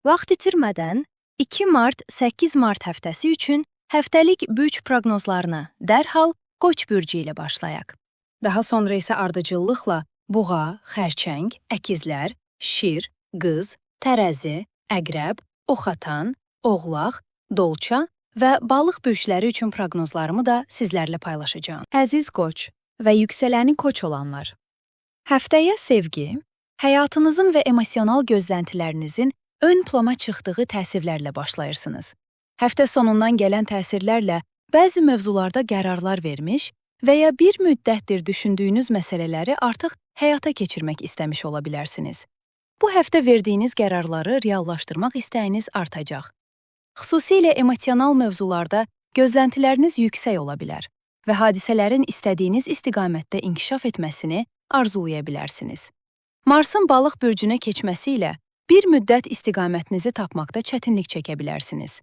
Vaxt itirmədən 2 mart 8 mart həftəsi üçün həftəlik bürc proqnozlarını dərhal Qoç bürcü ilə başlayaq. Daha sonra isə ardıcıllıqla Buğa, Xərçəng, Əkizlər, Şir, Qız, Tərəzi, Əqrəb, Oxatan, Oğlaq, Dolça və Balıq bürcləri üçün proqnozlarımı da sizlərlə paylaşacağam. Əziz Qoç və yüksələni Qoç olanlar, həftəyə sevgi, həyatınızın və emosional gözləntilərinizin ön plana çıxdığı təsirlərlə başlayırsınız. Həftə sonundan gələn təsirlərlə bəzi mövzularda qərarlar vermiş və ya bir müddətdir düşündüyünüz məsələləri artıq həyata keçirmək istəmiş ola bilərsiniz. Bu həftə verdiyiniz qərarları reallaşdırmaq istəyiniz artacaq. Xüsusilə emosional mövzularda gözləntiləriniz yüksək ola bilər və hadisələrin istədiyiniz istiqamətdə inkişaf etməsini arzulaya bilərsiniz. Marsın Balıq bürcünə keçməsi ilə bir müddət istiqamətinizi tapmaqda çətinlik çəkə bilərsiniz.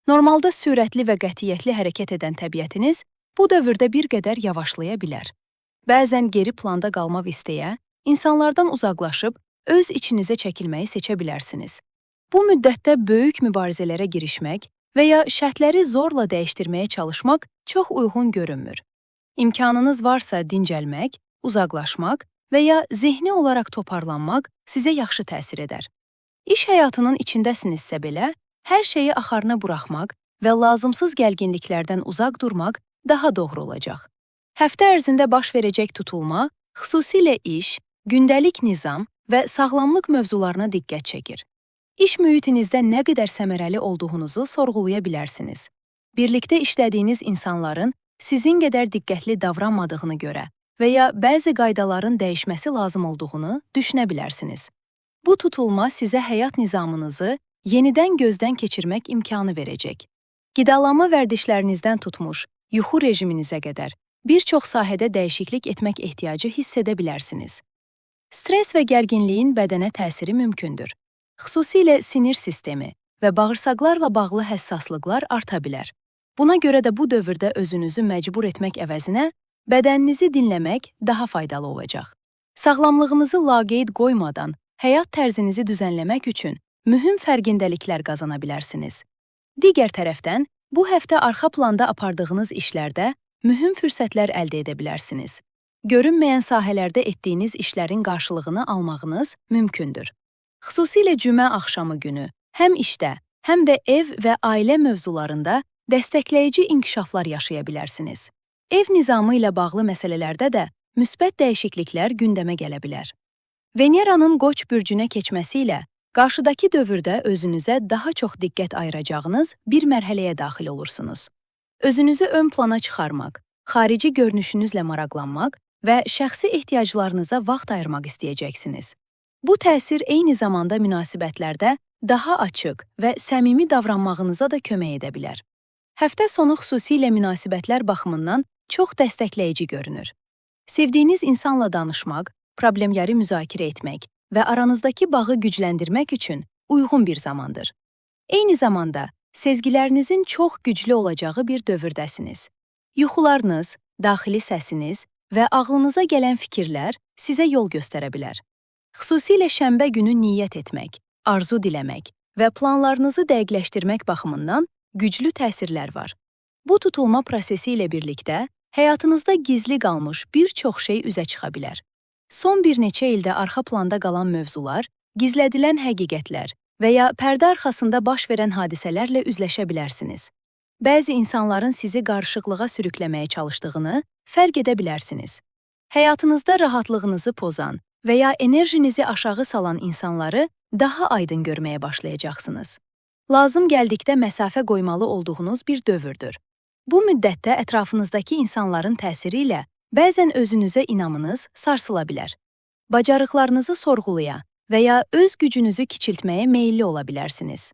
Normalda sürətli və qətiyyətli hərəkət edən təbiətiniz bu dövrdə bir qədər yavaşlaya bilər. Bəzən geri planda qalmaq istəyə, insanlardan uzaqlaşıb öz içinizə çəkilməyi seçə bilərsiniz. Bu müddətdə böyük mübarizələrə girişmək və ya şərtləri zorla dəyişdirməyə çalışmaq çox uyğun görünmür. İmkanınız varsa dincəlmək, uzaqlaşmaq və ya zehni olaraq toparlanmaq sizə yaxşı təsir edər. İş həyatının içindəsinizsə belə, hər şeyi axarına buraxmaq və lazımsız gərginliklərdən uzaq durmaq daha doğru olacaq. Həftə ərzində baş verəcək tutulma, xüsusilə iş, gündəlik nizam və sağlamlıq mövzularına diqqət çəkir. İş mühitinizdə nə qədər səmərəli olduğunuzu sorğulaya bilərsiniz. Birlikdə işlədiyiniz insanların sizin qədər diqqətli davranmadığını görə və ya bəzi qaydaların dəyişməsi lazım olduğunu düşünə bilərsiniz. Bu tutulma sizə həyat nizamınızı yenidən gözdən keçirmək imkanı verəcək. Qidalanma vərdişlərinizdən tutmuş, yuxu rejiminizə qədər bir çox sahədə dəyişiklik etmək ehtiyacı hiss edə bilərsiniz. Stress və gərginliyin bədənə təsiri mümkündür. Xüsusilə sinir sistemi və bağırsaqlarla bağlı həssaslıqlar arta bilər. Buna görə də bu dövrdə özünüzü məcbur etmək əvəzinə bədəninizi dinləmək daha faydalı olacaq. Sağlamlığınızı laqeyd qoymadan həyat tərzinizi düzənləmək üçün mühüm fərqindəliklər qazana bilərsiniz. Digər tərəfdən, bu həftə arxa planda apardığınız işlərdə mühüm fürsətlər əldə edə bilərsiniz. Görünməyən sahələrdə etdiyiniz işlərin qarşılığını almağınız mümkündür. Xüsusilə cümə axşamı günü həm işdə, həm də ev və ailə mövzularında dəstəkləyici inkişaflar yaşaya bilərsiniz. Ev nizamı ilə bağlı məsələlərdə də müsbət dəyişikliklər gündəmə gələ bilər. Veneranın Qoç bürcünə keçməsi ilə qarşıdakı dövrdə özünüzə daha çox diqqət ayıracağınız bir mərhələyə daxil olursunuz. Özünüzü ön plana çıxarmaq, xarici görünüşünüzlə maraqlanmaq və şəxsi ehtiyaclarınıza vaxt ayırmaq istəyəcəksiniz. Bu təsir eyni zamanda münasibətlərdə daha açıq və səmimi davranmağınıza da kömək edə bilər. Həftə sonu xüsusilə münasibətlər baxımından çox dəstəkləyici görünür. Sevdiyiniz insanla danışmaq, problemləri müzakirə etmək və aranızdakı bağı gücləndirmək üçün uyğun bir zamandır. Eyni zamanda, sezgilərinizin çox güclü olacağı bir dövrdəsiniz. Yuxularınız, daxili səsiniz və ağlınıza gələn fikirlər sizə yol göstərə bilər. Xüsusilə şənbə günü niyyət etmək, arzu diləmək və planlarınızı dəqiqləşdirmək baxımından güclü təsirlər var. Bu tutulma prosesi ilə birlikdə həyatınızda gizli qalmış bir çox şey üzə çıxa bilər. Son bir neçə ildə arxa planda qalan mövzular, gizlədilən həqiqətlər və ya pərdə arxasında baş verən hadisələrlə üzləşə bilərsiniz. Bəzi insanların sizi qarışıqlığa sürükləməyə çalışdığını fərq edə bilərsiniz. Həyatınızda rahatlığınızı pozan və ya enerjinizi aşağı salan insanları daha aydın görməyə başlayacaqsınız. Lazım gəldikdə məsafə qoymalı olduğunuz bir dövrdür. Bu müddətdə ətrafınızdakı insanların təsiri ilə bəzən özünüzə inamınız sarsıla bilər. Bacarıqlarınızı sorğulaya və ya öz gücünüzü kiçiltməyə meyilli ola bilərsiniz.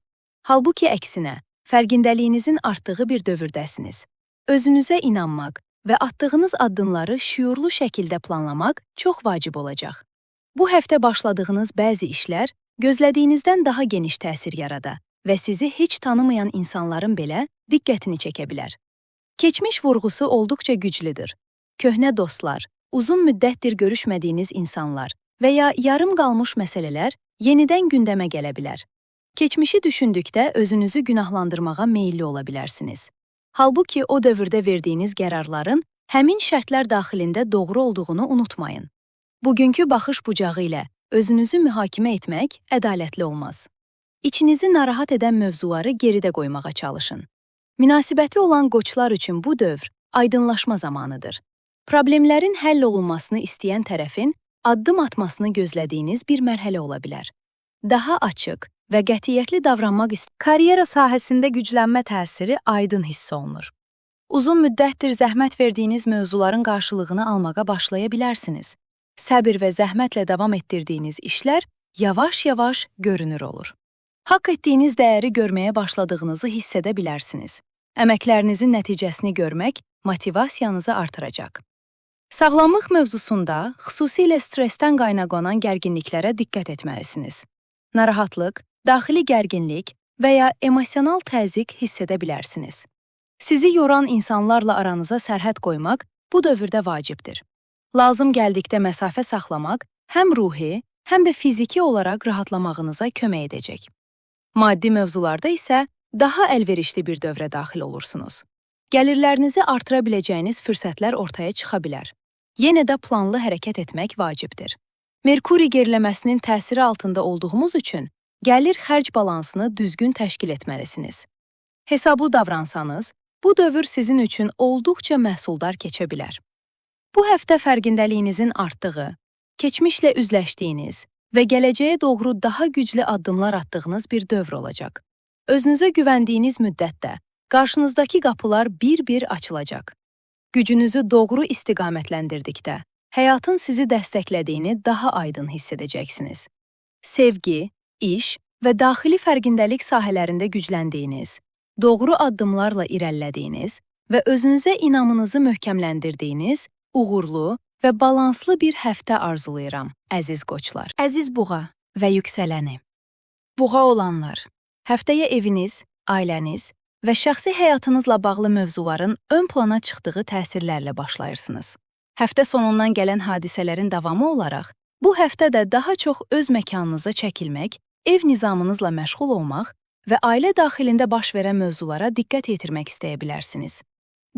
Halbuki əksinə, fərqindəliyinizin artdığı bir dövrdəsiniz. Özünüzə inanmaq və atdığınız addımları şüurlu şəkildə planlamaq çox vacib olacaq. Bu həftə başladığınız bəzi işlər gözlədiyinizdən daha geniş təsir yarada və sizi heç tanımayan insanların belə diqqətini çəkə bilər. Keçmiş vurğusu olduqca güclüdür. Köhnə dostlar, uzun müddətdir görüşmədiyiniz insanlar və ya yarım qalmış məsələlər yenidən gündəmə gələ bilər. Keçmişi düşündükdə özünüzü günahlandırmağa meyilli ola bilərsiniz. Halbuki o dövrdə verdiyiniz qərarların həmin şərtlər daxilində doğru olduğunu unutmayın. Bugünkü baxış bucağı ilə özünüzü mühakimə etmək ədalətli olmaz. İçinizi narahat edən mövzuları geridə qoymağa çalışın. Münasibəti olan qoçlar üçün bu dövr aydınlaşma zamanıdır. Problemlərin həll olunmasını istəyən tərəfin addım atmasını gözlədiyiniz bir mərhələ ola bilər. Daha açıq və qətiyyətli davranmaq karyera sahəsində güclənmə təsiri aydın hiss olunur. Uzun müddətdir zəhmət verdiyiniz mövzuların qarşılığını almağa başlaya bilərsiniz. Səbir və zəhmətlə davam etdirdiyiniz işlər yavaş-yavaş görünür olur. Haqq etdiyiniz dəyəri görməyə başladığınızı hiss edə bilərsiniz. Əməklərinizin nəticəsini görmək motivasiyanızı artıracaq. Sağlamlıq mövzusunda xüsusilə stressdən qaynaqlanan gərginliklərə diqqət etməlisiniz. Narahatlıq, daxili gərginlik və ya emosional təzyiq hiss edə bilərsiniz. Sizi yoran insanlarla aranıza sərhəd qoymaq bu dövrdə vacibdir. Lazım gəldikdə məsafə saxlamaq həm ruhi, həm də fiziki olaraq rahatlamağınıza kömək edəcək. Maddi mövzularda isə daha əlverişli bir dövrə daxil olursunuz. Gəlirlərinizi artıra biləcəyiniz fürsətlər ortaya çıxa bilər. Yenə də planlı hərəkət etmək vacibdir. Merkuri geriləməsinin təsiri altında olduğumuz üçün gəlir-xərc balansını düzgün təşkil etməlisiniz. Hesablı davransanız, bu dövr sizin üçün olduqca məhsuldar keçə bilər. Bu həftə fərqindəliyinizin artdığı, keçmişlə üzləşdiyiniz və gələcəyə doğru daha güclü addımlar atdığınız bir dövr olacaq. Özünüzə güvəndiyiniz müddətdə qarşınızdakı qapılar bir-bir açılacaq. Gücünüzü doğru istiqamətləndirdikdə, həyatın sizi dəstəklədiyini daha aydın hiss edəcəksiniz. Sevgi, iş və daxili fərqindəlik sahələrində gücləndiyiniz, doğru addımlarla irəlilədiyiniz və özünüzə inamınızı möhkəmləndirdiyiniz, uğurlu və balanslı bir həftə arzulayıram, əziz qoçlar. Əziz buğa və yüksələni. Buğa olanlar, həftəyə eviniz, ailəniz və şəxsi həyatınızla bağlı mövzuların ön plana çıxdığı təsirlərlə başlayırsınız. Həftə sonundan gələn hadisələrin davamı olaraq, bu həftə də daha çox öz məkanınıza çəkilmək, ev nizamınızla məşğul olmaq və ailə daxilində baş verən mövzulara diqqət yetirmək istəyə bilərsiniz.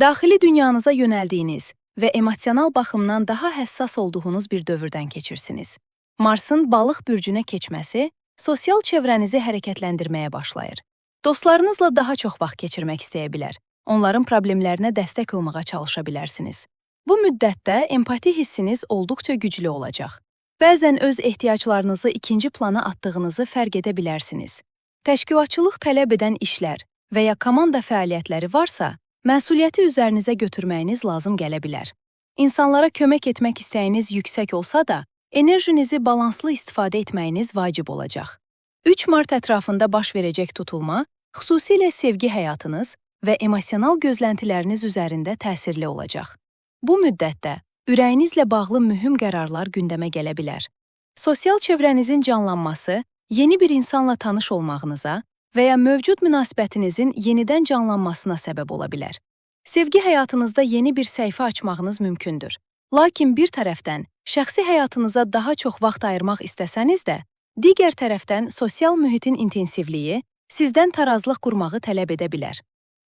Daxili dünyanıza yönəldiyiniz və emosional baxımdan daha həssas olduğunuz bir dövrdən keçirsiniz. Marsın balıq bürcünə keçməsi sosial çevrənizi hərəkətləndirməyə başlayır. Dostlarınızla daha çox vaxt keçirmək istəyə bilər, onların problemlərinə dəstək olmağa çalışa bilərsiniz. Bu müddətdə empati hissiniz olduqca güclü olacaq. Bəzən öz ehtiyaclarınızı ikinci plana atdığınızı fərq edə bilərsiniz. Təşkilatçılıq tələb edən işlər və ya komanda fəaliyyətləri varsa, məsuliyyəti üzərinizə götürməyiniz lazım gələ bilər. İnsanlara kömək etmək istəyiniz yüksək olsa da, enerjinizi balanslı istifadə etməyiniz vacib olacaq. 3 mart ətrafında baş verəcək tutulma, xüsusilə sevgi həyatınız və emosional gözləntiləriniz üzərində təsirli olacaq. Bu müddətdə ürəyinizlə bağlı mühüm qərarlar gündəmə gələ bilər. Sosial çevrənizin canlanması, yeni bir insanla tanış olmağınıza və ya mövcud münasibətinizin yenidən canlanmasına səbəb ola bilər. Sevgi həyatınızda yeni bir səhifə açmağınız mümkündür. Lakin bir tərəfdən şəxsi həyatınıza daha çox vaxt ayırmaq istəsəniz də, digər tərəfdən sosial mühitin intensivliyi sizdən tarazlıq qurmağı tələb edə bilər.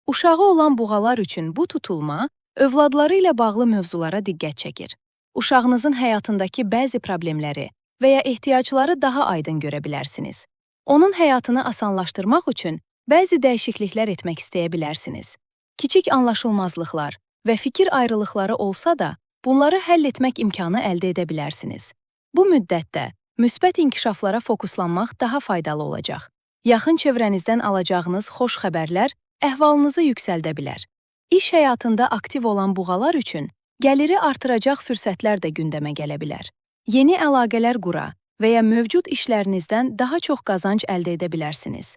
Uşağı olan buğalar üçün bu tutulma, övladları ilə bağlı mövzulara diqqət çəkir. Uşağınızın həyatındakı bəzi problemləri və ya ehtiyacları daha aydın görə bilərsiniz. Onun həyatını asanlaşdırmaq üçün bəzi dəyişikliklər etmək istəyə bilərsiniz. Kiçik anlaşılmazlıqlar və fikir ayrılıqları olsa da, bunları həll etmək imkanı əldə edə bilərsiniz. Bu müddətdə müsbət inkişaflara fokuslanmaq daha faydalı olacaq. Yaxın çevrənizdən alacağınız xoş xəbərlər əhvalınızı yüksəldə bilər. İş həyatında aktiv olan buğalar üçün gəliri artıracaq fürsətlər də gündəmə gələ bilər. Yeni əlaqələr qura və ya mövcud işlərinizdən daha çox qazanc əldə edə bilərsiniz.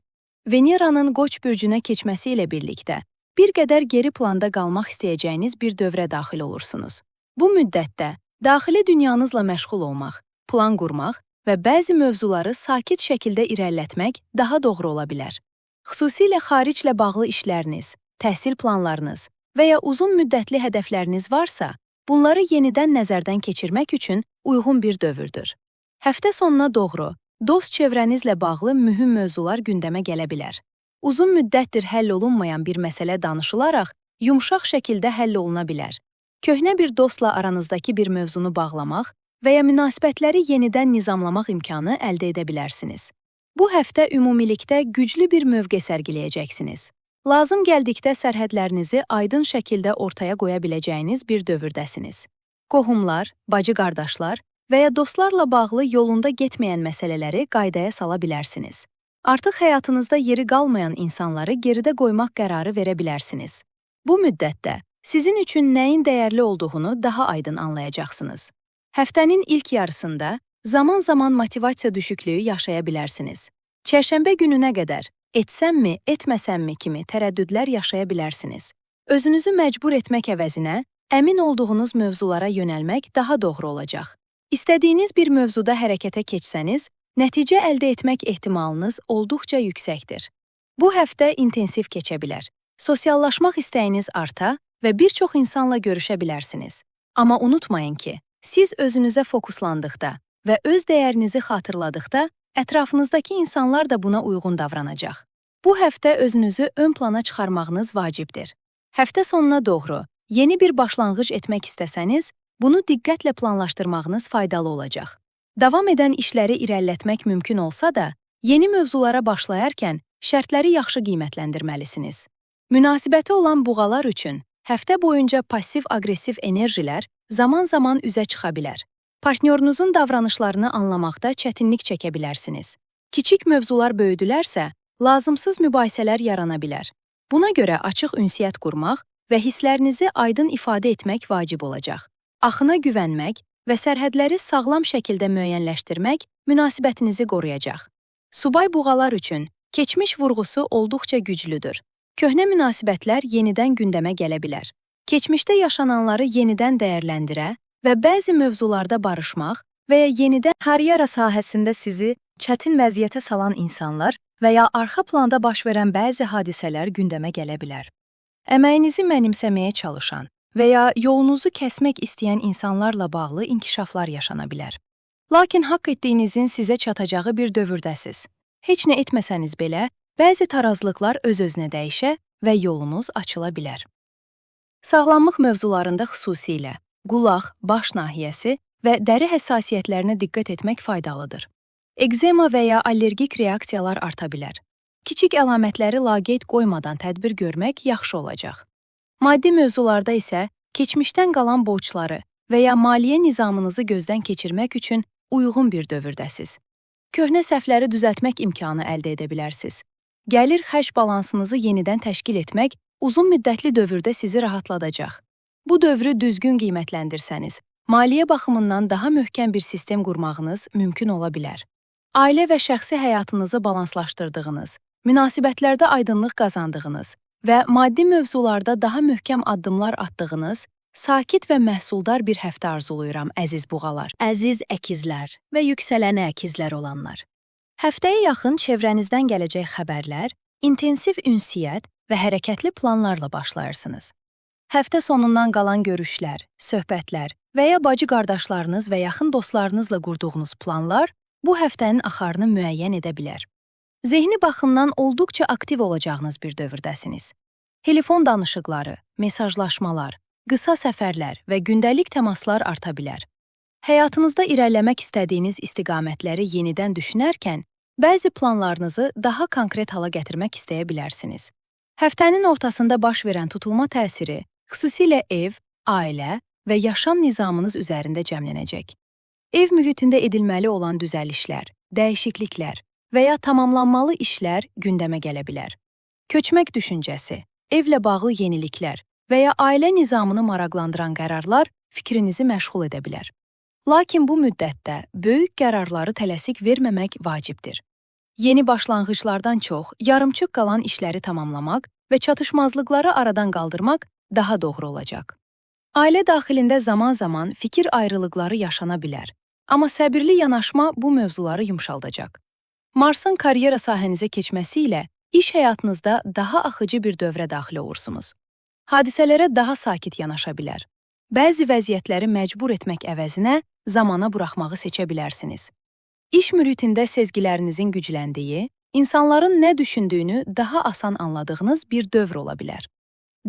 Veneranın Qoç bürcünə keçməsi ilə birlikdə bir qədər geri planda qalmaq istəyəcəyiniz bir dövrə daxil olursunuz. Bu müddətdə daxili dünyanızla məşğul olmaq, plan qurmaq və bəzi mövzuları sakit şəkildə irəlilətmək daha doğru ola bilər. Xüsusilə xariclə bağlı işləriniz, təhsil planlarınız və ya uzun müddətli hədəfləriniz varsa, bunları yenidən nəzərdən keçirmək üçün uyğun bir dövrdür. Həftə sonuna doğru dost çevrənizlə bağlı mühüm mövzular gündəmə gələ bilər. Uzun müddətdir həll olunmayan bir məsələ danışılaraq yumşaq şəkildə həll oluna bilər. Köhnə bir dostla aranızdakı bir mövzunu bağlamaq və ya münasibətləri yenidən nizamlamaq imkanı əldə edə bilərsiniz. Bu həftə ümumilikdə güclü bir mövqe sərgiləyəcəksiniz. Lazım gəldikdə sərhədlərinizi aydın şəkildə ortaya qoya biləcəyiniz bir dövrdəsiniz. Qohumlar, bacı-qardaşlar və ya dostlarla bağlı yolunda getməyən məsələləri qaydaya sala bilərsiniz. Artıq həyatınızda yeri qalmayan insanları geridə qoymaq qərarı verə bilərsiniz. Bu müddətdə sizin üçün nəyin dəyərli olduğunu daha aydın anlayacaqsınız. Həftənin ilk yarısında zaman-zaman motivasiya düşüklüyü yaşaya bilərsiniz. Çərşənbə gününə qədər etsəmmi, etməsəmmi kimi tərəddüdlər yaşaya bilərsiniz. Özünüzü məcbur etmək əvəzinə əmin olduğunuz mövzulara yönəlmək daha doğru olacaq. İstədiyiniz bir mövzuda hərəkətə keçsəniz, nəticə əldə etmək ehtimalınız olduqca yüksəkdir. Bu həftə intensiv keçə bilər. Sosiallaşmaq istəyiniz arta və bir çox insanla görüşə bilərsiniz. Amma unutmayın ki, siz özünüzə fokuslandıqda və öz dəyərinizi xatırladıqda, ətrafınızdakı insanlar da buna uyğun davranacaq. Bu həftə özünüzü ön plana çıxarmağınız vacibdir. Həftə sonuna doğru yeni bir başlanğıc etmək istəsəniz, bunu diqqətlə planlaşdırmağınız faydalı olacaq. Davam edən işləri irəlilətmək mümkün olsa da, yeni mövzulara başlayarkən şərtləri yaxşı qiymətləndirməlisiniz. Münasibəti olan buğalar üçün həftə boyunca passiv-aqressiv enerjilər zaman-zaman üzə çıxa bilər. Partnyorunuzun davranışlarını anlamaqda çətinlik çəkə bilərsiniz. Kiçik mövzular böyüdülərsə, lazımsız mübahisələr yarana bilər. Buna görə açıq ünsiyyət qurmaq və hisslərinizi aydın ifadə etmək vacib olacaq. Axına güvənmək və sərhədləri sağlam şəkildə müəyyənləşdirmək münasibətinizi qoruyacaq. Subay buğalar üçün keçmiş vurğusu olduqca güclüdür. Köhnə münasibətlər yenidən gündəmə gələ bilər. Keçmişdə yaşananları yenidən dəyərləndirə və bəzi mövzularda barışmaq və ya yenidən karyera sahəsində sizi çətin vəziyyətə salan insanlar və ya arxa planda baş verən bəzi hadisələr gündəmə gələ bilər. Əməyinizi mənimsəməyə çalışan və ya yolunuzu kəsmək istəyən insanlarla bağlı inkişaflar yaşana bilər. Lakin haqq etdiyinizin sizə çatacağı bir dövrdəsiz. Heç nə etməsəniz belə, bəzi tarazlıqlar öz-özünə dəyişə və yolunuz açıla bilər. Sağlamlıq mövzularında xüsusilə qulaq, baş nahiyəsi və dəri həssasiyyətlərinə diqqət etmək faydalıdır. Ekzema və ya allergik reaksiyalar arta bilər. Kiçik əlamətləri laqeyd qoymadan tədbir görmək yaxşı olacaq. Maddi mövzularda isə keçmişdən qalan borcları və ya maliyyə nizamınızı gözdən keçirmək üçün uyğun bir dövrdəsiz. Köhnə səhvləri düzəltmək imkanı əldə edə bilərsiniz. Gəlir-xərc balansınızı yenidən təşkil etmək uzun müddətli dövrdə sizi rahatladacaq. Bu dövrü düzgün qiymətləndirsəniz, maliyyə baxımından daha möhkəm bir sistem qurmağınız mümkün ola bilər. Ailə və şəxsi həyatınızı balanslaşdırdığınız, münasibətlərdə aydınlıq qazandığınız və maddi mövzularda daha möhkəm addımlar atdığınız, sakit və məhsuldar bir həftə arzuluyuram, əziz buğalar, əziz əkizlər və yüksələnə əkizlər olanlar. Həftəyə yaxın çevrənizdən gələcək xəbərlər, intensiv ünsiyyət və hərəkətli planlarla başlayırsınız. Həftə sonundan qalan görüşlər, söhbətlər və ya bacı-qardaşlarınız və yaxın dostlarınızla qurduğunuz planlar bu həftənin axarını müəyyən edə bilər. Zehni baxımdan olduqca aktiv olacağınız bir dövrdəsiniz. Telefon danışıqları, mesajlaşmalar, qısa səfərlər və gündəlik təmaslar arta bilər. Həyatınızda irəliləmək istədiyiniz istiqamətləri yenidən düşünərkən, bəzi planlarınızı daha konkret hala gətirmək istəyə bilərsiniz. Həftənin ortasında baş verən tutulma təsiri xüsusilə ev, ailə və yaşam nizamınız üzərində cəmlənəcək. Ev mühitində edilməli olan düzəlişlər, dəyişikliklər və ya tamamlanmalı işlər gündəmə gələ bilər. Köçmək düşüncəsi, evlə bağlı yeniliklər və ya ailə nizamını maraqlandıran qərarlar fikrinizi məşğul edə bilər. Lakin bu müddətdə böyük qərarları tələsik verməmək vacibdir. Yeni başlanğıclardan çox, yarımçıq qalan işləri tamamlamaq və çatışmazlıqları aradan qaldırmaq daha doğru olacaq. Ailə daxilində zaman-zaman fikir ayrılıqları yaşana bilər, amma səbirli yanaşma bu mövzuları yumşaldacaq. Marsın karyera sahənizə keçməsi ilə iş həyatınızda daha axıcı bir dövrə daxil olursunuz. Hadisələrə daha sakit yanaşa bilər. Bəzi vəziyyətləri məcbur etmək əvəzinə zamana buraxmağı seçə bilərsiniz. İş mühitində sezgilərinizin gücləndiyi, insanların nə düşündüyünü daha asan anladığınız bir dövr ola bilər.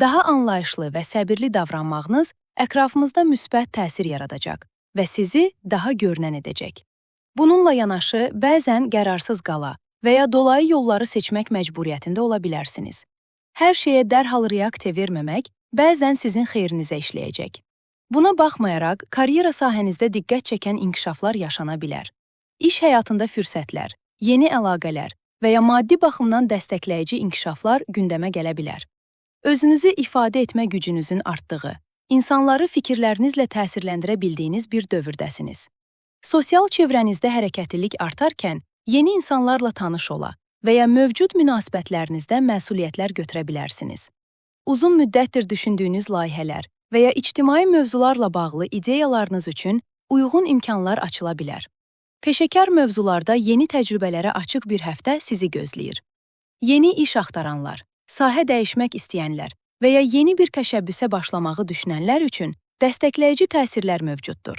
Daha anlayışlı və səbirli davranmağınız ətrafımızda müsbət təsir yaradacaq və sizi daha görünən edəcək. Bununla yanaşı, bəzən qərarsız qala və ya dolayı yolları seçmək məcburiyyətində ola bilərsiniz. Hər şeyə dərhal reaksiya verməmək bəzən sizin xeyrinizə işləyəcək. Buna baxmayaraq, karyera sahənizdə diqqət çəkən inkişaflar yaşana bilər. İş həyatında fürsətlər, yeni əlaqələr və ya maddi baxımdan dəstəkləyici inkişaflar gündəmə gələ bilər. Özünüzü ifadə etmə gücünüzün artdığı, insanları fikirlərinizlə təsirləndirə bildiyiniz bir dövrdəsiniz. Sosial çevrənizdə hərəkətlilik artarkən, yeni insanlarla tanış ola və ya mövcud münasibətlərinizdə məsuliyyətlər götürə bilərsiniz. Uzun müddətdir düşündüyünüz layihələr və ya ictimai mövzularla bağlı ideyalarınız üçün uyğun imkanlar açıla bilər. Peşəkar mövzularda yeni təcrübələrə açıq bir həftə sizi gözləyir. Yeni iş axtaranlar, sahə dəyişmək istəyənlər və ya yeni bir təşəbbüsə başlamağı düşünənlər üçün dəstəkləyici təsirlər mövcuddur.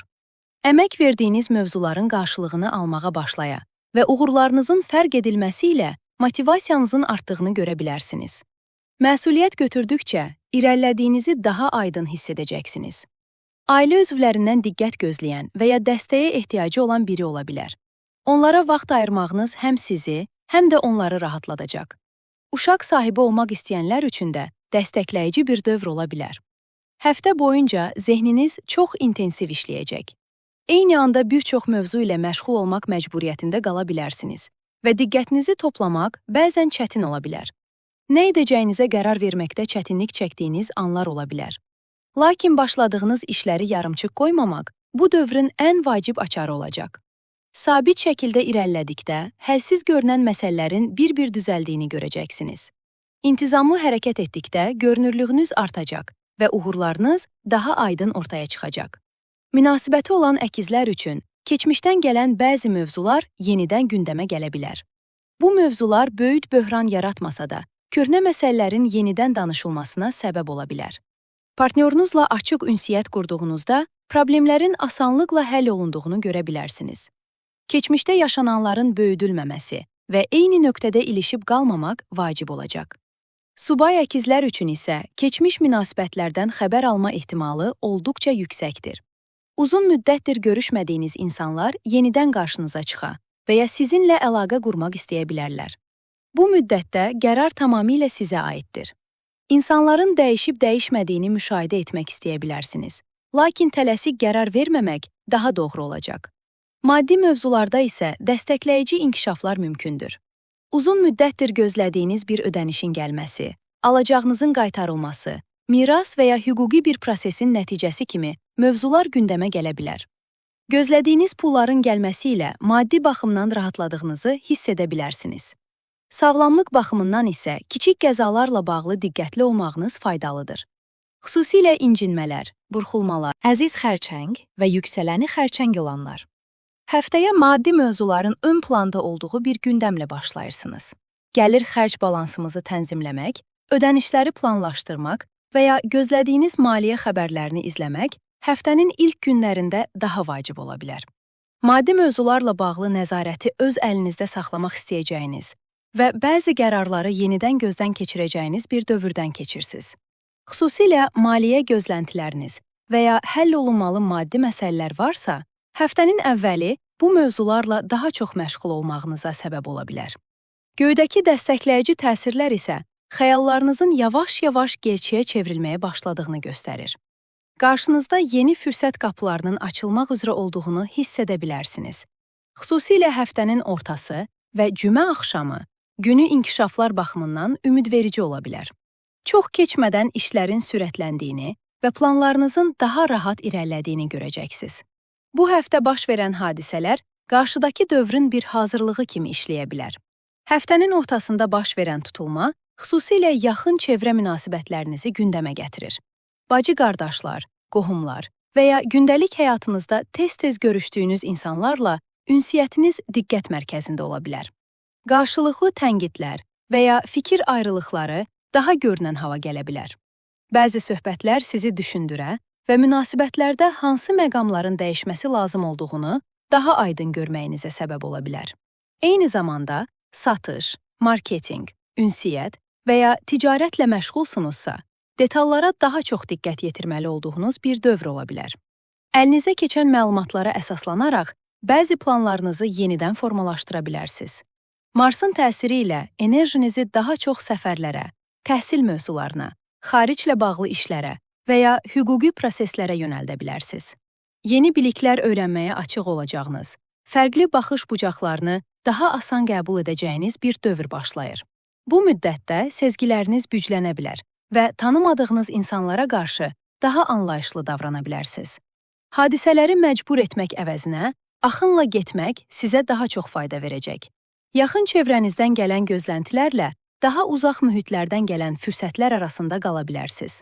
Əmək verdiyiniz mövzuların qarşılığını almağa başlaya və uğurlarınızın fərq edilməsi ilə motivasiyanızın artdığını görə bilərsiniz. Məsuliyyət götürdükcə irəlilədiyinizi daha aydın hiss edəcəksiniz. Ailə üzvlərindən diqqət gözləyən və ya dəstəyə ehtiyacı olan biri ola bilər. Onlara vaxt ayırmağınız həm sizi, həm də onları rahatladacaq. Uşaq sahibi olmaq istəyənlər üçün də dəstəkləyici bir dövr ola bilər. Həftə boyunca zehniniz çox intensiv işləyəcək. Eyni anda bir çox mövzu ilə məşğul olmaq məcburiyyətində qala bilərsiniz və diqqətinizi toplamaq bəzən çətin ola bilər. Nə edəcəyinizə qərar verməkdə çətinlik çəkdiyiniz anlar ola bilər. Lakin başladığınız işləri yarımçıq qoymamaq bu dövrün ən vacib açarı olacaq. Sabit şəkildə irəlilədikdə, həlsiz görünən məsələlərin bir-bir düzəldiyini görəcəksiniz. İntizamlı hərəkət etdikdə görünürlüyünüz artacaq və uğurlarınız daha aydın ortaya çıxacaq. Münasibəti olan əkizlər üçün keçmişdən gələn bəzi mövzular yenidən gündəmə gələ bilər. Bu mövzular böyük böhran yaratmasa da, köhnə məsələlərin yenidən danışılmasına səbəb ola bilər. Partnyorunuzla açıq ünsiyyət qurduğunuzda problemlərin asanlıqla həll olunduğunu görə bilərsiniz. Keçmişdə yaşananların böyüdülməməsi və eyni nöqtədə ilişib qalmamaq vacib olacaq. Subay əkizlər üçün isə keçmiş münasibətlərdən xəbər alma ehtimalı olduqca yüksəkdir. Uzun müddətdir görüşmədiyiniz insanlar yenidən qarşınıza çıxa və ya sizinlə əlaqə qurmaq istəyə bilərlər. Bu müddətdə qərar tamamilə sizə aiddir. İnsanların dəyişib-dəyişmədiyini müşahidə etmək istəyə bilərsiniz. Lakin tələsik qərar verməmək daha doğru olacaq. Maddi mövzularda isə dəstəkləyici inkişaflar mümkündür. Uzun müddətdir gözlədiyiniz bir ödənişin gəlməsi, alacağınızın qaytarılması, miras və ya hüquqi bir prosesin nəticəsi kimi mövzular gündəmə gələ bilər. Gözlədiyiniz pulların gəlməsi ilə maddi baxımdan rahatladığınızı hiss edə bilərsiniz. Sağlamlıq baxımından isə kiçik qəzalarla bağlı diqqətli olmağınız faydalıdır. Xüsusilə incinmələr, burxulmalar, əziz xərçəng və yüksələni xərçəng olanlar. Həftəyə maddi mövzuların ön planda olduğu bir gündəmlə başlayırsınız. Gəlir-xərc balansımızı tənzimləmək, ödənişləri planlaşdırmaq və ya gözlədiyiniz maliyyə xəbərlərini izləmək həftənin ilk günlərində daha vacib ola bilər. Maddi mövzularla bağlı nəzarəti öz əlinizdə saxlamaq istəyəcəyiniz və bəzi qərarları yenidən gözdən keçirəcəyiniz bir dövrdən keçirsiniz. Xüsusilə maliyyə gözləntiləriniz və ya həll olunmalı maddi məsələlər varsa, həftənin əvvəli bu mövzularla daha çox məşğul olmağınıza səbəb ola bilər. Göydəki dəstəkləyici təsirlər isə xəyallarınızın yavaş-yavaş gerçəyə çevrilməyə başladığını göstərir. Qarşınızda yeni fürsət qapılarının açılmaq üzrə olduğunu hiss edə bilərsiniz. Xüsusilə həftənin ortası və cümə axşamı günü inkişaflar baxımından ümidverici ola bilər. Çox keçmədən işlərin sürətləndiyini və planlarınızın daha rahat irəlilədiyini görəcəksiniz. Bu həftə baş verən hadisələr qarşıdakı dövrün bir hazırlığı kimi işləyə bilər. Həftənin ortasında baş verən tutulma xüsusilə yaxın çevrə münasibətlərinizi gündəmə gətirir. Bacı-qardaşlar, qohumlar və ya gündəlik həyatınızda tez-tez görüşdüyünüz insanlarla ünsiyyətiniz diqqət mərkəzində ola bilər. Qarşılıqlı tənqidlər və ya fikir ayrılıqları daha görünən hava gələ bilər. Bəzi söhbətlər sizi düşündürə və münasibətlərdə hansı məqamların dəyişməsi lazım olduğunu daha aydın görməyinizə səbəb ola bilər. Eyni zamanda satış, marketinq, ünsiyyət və ya ticarətlə məşğulsunuzsa, detallara daha çox diqqət yetirməli olduğunuz bir dövr ola bilər. Əlinizə keçən məlumatlara əsaslanaraq bəzi planlarınızı yenidən formalaşdıra bilərsiniz. Marsın təsiri ilə enerjinizi daha çox səfərlərə, təhsil mövzularına, xariclə bağlı işlərə və ya hüquqi proseslərə yönəldə bilərsiniz. Yeni biliklər öyrənməyə açıq olacağınız, fərqli baxış bucaqlarını daha asan qəbul edəcəyiniz bir dövr başlayır. Bu müddətdə sezgiləriniz güclənə bilər və tanımadığınız insanlara qarşı daha anlayışlı davrana bilərsiniz. Hadisələri məcbur etmək əvəzinə, axınla getmək sizə daha çox fayda verəcək. Yaxın çevrənizdən gələn gözləntilərlə daha uzaq mühitlərdən gələn fürsətlər arasında qala bilərsiniz.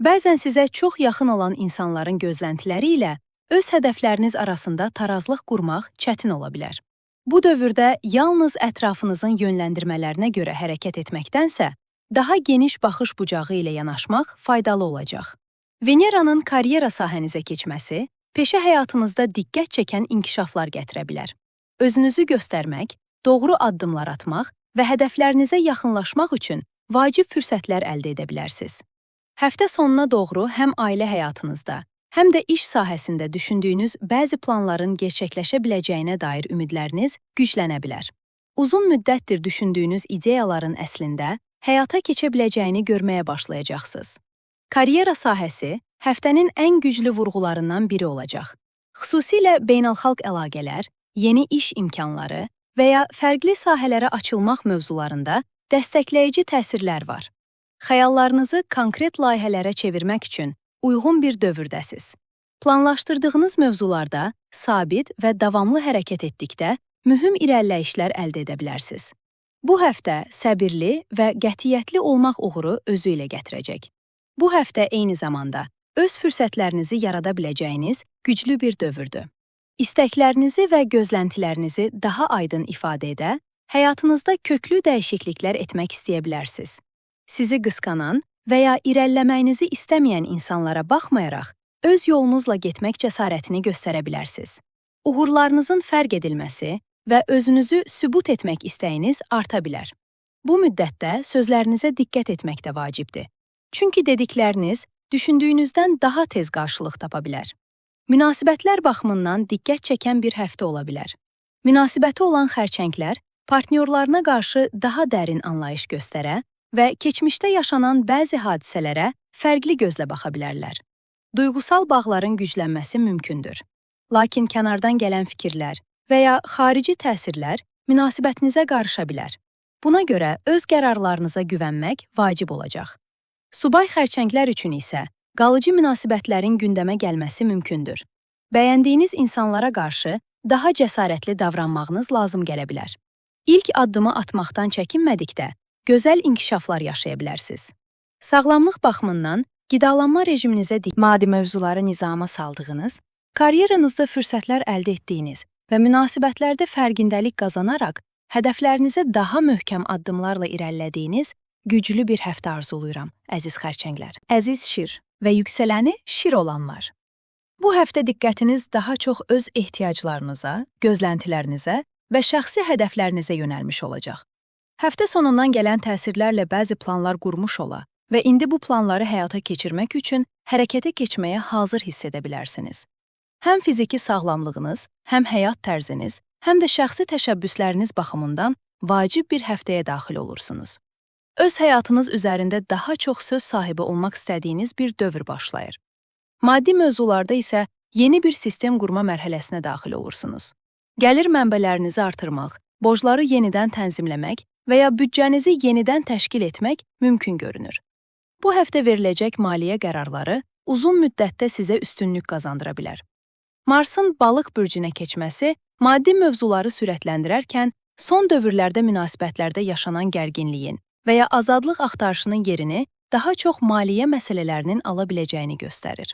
Bəzən sizə çox yaxın olan insanların gözləntiləri ilə öz hədəfləriniz arasında tarazlıq qurmaq çətin ola bilər. Bu dövrdə yalnız ətrafınızın yönləndirmələrinə görə hərəkət etməkdənsə, daha geniş baxış bucağı ilə yanaşmaq faydalı olacaq. Veneranın karyera sahənizə keçməsi, peşə həyatınızda diqqət çəkən inkişaflar gətirə bilər. Özünüzü göstərmək, doğru addımlar atmaq və hədəflərinizə yaxınlaşmaq üçün vacib fürsətlər əldə edə bilərsiniz. Həftə sonuna doğru həm ailə həyatınızda, həm də iş sahəsində düşündüyünüz bəzi planların gerçəkləşə biləcəyinə dair ümidləriniz güclənə bilər. Uzun müddətdir düşündüyünüz ideyaların əslində həyata keçə biləcəyini görməyə başlayacaqsınız. Karyera sahəsi həftənin ən güclü vurğularından biri olacaq. Xüsusilə beynəlxalq əlaqələr, yeni iş imkanları və ya fərqli sahələrə açılmaq mövzularında dəstəkləyici təsirlər var. Xəyallarınızı konkret layihələrə çevirmək üçün uyğun bir dövrdəsiz. Planlaşdırdığınız mövzularda sabit və davamlı hərəkət etdikdə mühüm irəliləyişlər əldə edə bilərsiniz. Bu həftə səbirli və qətiyyətli olmaq uğuru özü ilə gətirəcək. Bu həftə eyni zamanda öz fürsətlərinizi yarada biləcəyiniz güclü bir dövrdür. İstəklərinizi və gözləntilərinizi daha aydın ifadə edə, həyatınızda köklü dəyişikliklər etmək istəyə bilərsiniz. Sizi qıskanan və ya irəliləməyinizi istəməyən insanlara baxmayaraq, öz yolunuzla getmək cəsarətini göstərə bilərsiniz. Uğurlarınızın fərq edilməsi və özünüzü sübut etmək istəyiniz arta bilər. Bu müddətdə sözlərinizə diqqət etmək də vacibdir. Çünki dedikləriniz düşündüyünüzdən daha tez qarşılıq tapa bilər. Münasibətlər baxımından diqqət çəkən bir həftə ola bilər. Münasibəti olan xərçənglər partnyorlarına qarşı daha dərin anlayış göstərə və keçmişdə yaşanan bəzi hadisələrə fərqli gözlə baxa bilərlər. Duyğusal bağların güclənməsi mümkündür. Lakin kənardan gələn fikirlər və ya xarici təsirlər münasibətinizə qarışa bilər. Buna görə öz qərarlarınıza güvənmək vacib olacaq. Subay xərçənglər üçün isə qalıcı münasibətlərin gündəmə gəlməsi mümkündür. Bəyəndiyiniz insanlara qarşı daha cəsarətli davranmağınız lazım gələ bilər. İlk addımı atmaqdan çəkinmədikdə, gözəl inkişaflar yaşaya bilərsiniz. Sağlamlıq baxımından qidalanma rejiminizə maddi mövzuları nizama saldığınız, karyeranızda fürsətlər əldə etdiyiniz və münasibətlərdə fərqindəlik qazanaraq hədəflərinizə daha möhkəm addımlarla irəlilədiyiniz güclü bir həftə arzuluyuram, əziz xərçənglər. Əziz şir və yüksələni şir olanlar. Bu həftə diqqətiniz daha çox öz ehtiyaclarınıza, gözləntilərinizə və şəxsi hədəflərinizə yönəlmiş olacaq. Həftə sonundan gələn təsirlərlə bəzi planlar qurmuş ola və indi bu planları həyata keçirmək üçün hərəkətə keçməyə hazır hiss edə bilərsiniz. Həm fiziki sağlamlığınız, həm həyat tərziniz, həm də şəxsi təşəbbüsləriniz baxımından vacib bir həftəyə daxil olursunuz. Öz həyatınız üzərində daha çox söz sahibi olmaq istədiyiniz bir dövr başlayır. Maddi mövzularda isə yeni bir sistem qurma mərhələsinə daxil olursunuz. Gəlir mənbələrinizi artırmaq, borcları yenidən tənzimləmək və ya büdcənizi yenidən təşkil etmək mümkün görünür. Bu həftə veriləcək maliyyə qərarları uzun müddətdə sizə üstünlük qazandıra bilər. Marsın balıq bürcünə keçməsi maddi mövzuları sürətləndirərkən son dövrlərdə münasibətlərdə yaşanan gərginliyin və ya azadlıq axtarışının yerini daha çox maliyyə məsələlərinin ala biləcəyini göstərir.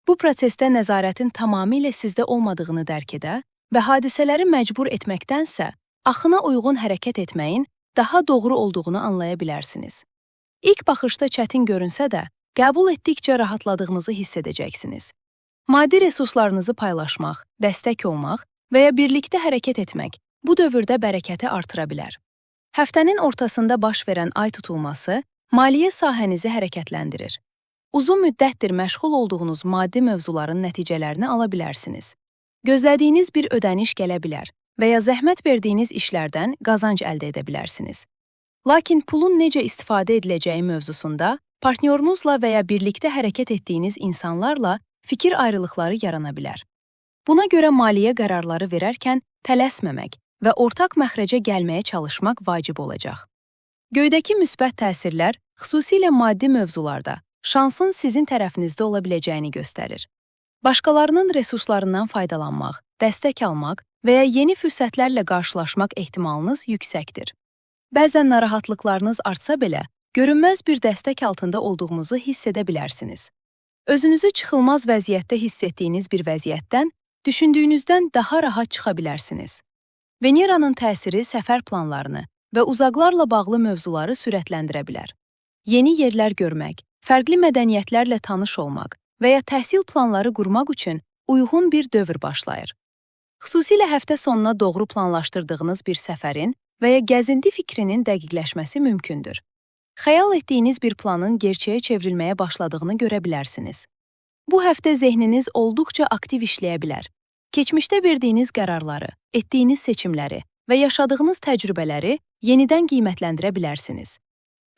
Bu prosesdə nəzarətin tamamilə sizdə olmadığını dərk edə və hadisələri məcbur etməkdənsə, axına uyğun hərəkət etməyin daha doğru olduğunu anlaya bilərsiniz. İlk baxışda çətin görünsə də, qəbul etdikcə rahatladığınızı hiss edəcəksiniz. Maddi resurslarınızı paylaşmaq, dəstək olmaq və ya birlikdə hərəkət etmək bu dövrdə bərəkəti artıra bilər. Həftənin ortasında baş verən ay tutulması maliyyə sahənizi hərəkətləndirir. Uzun müddətdir məşğul olduğunuz maddi mövzuların nəticələrini ala bilərsiniz. Gözlədiyiniz bir ödəniş gələ bilər və ya zəhmət verdiyiniz işlərdən qazanc əldə edə bilərsiniz. Lakin pulun necə istifadə ediləcəyi mövzusunda partnyorunuzla və ya birlikdə hərəkət etdiyiniz insanlarla fikir ayrılıqları yarana bilər. Buna görə maliyyə qərarları verərkən tələsməmək və ortaq məxrəcə gəlməyə çalışmaq vacib olacaq. Göydəki müsbət təsirlər xüsusilə maddi mövzularda şansın sizin tərəfinizdə ola biləcəyini göstərir. Başqalarının resurslarından faydalanmaq, dəstək almaq və ya yeni fürsətlərlə qarşılaşmaq ehtimalınız yüksəkdir. Bəzən narahatlıqlarınız artsa belə, görünməz bir dəstək altında olduğunuzu hiss edə bilərsiniz. Özünüzü çıxılmaz vəziyyətdə hiss etdiyiniz bir vəziyyətdən düşündüyünüzdən daha rahat çıxa bilərsiniz. Veneranın təsiri səfər planlarını və uzaqlarla bağlı mövzuları sürətləndirə bilər. Yeni yerlər görmək, fərqli mədəniyyətlərlə tanış olmaq və ya təhsil planları qurmaq üçün uyğun bir dövr başlayır. Xüsusilə həftə sonuna doğru planlaşdırdığınız bir səfərin və ya gəzinti fikrinin dəqiqləşməsi mümkündür. Xəyal etdiyiniz bir planın gerçəyə çevrilməyə başladığını görə bilərsiniz. Bu həftə zehniniz olduqca aktiv işləyə bilər. Keçmişdə verdiyiniz qərarları, etdiyiniz seçimləri və yaşadığınız təcrübələri yenidən qiymətləndirə bilərsiniz.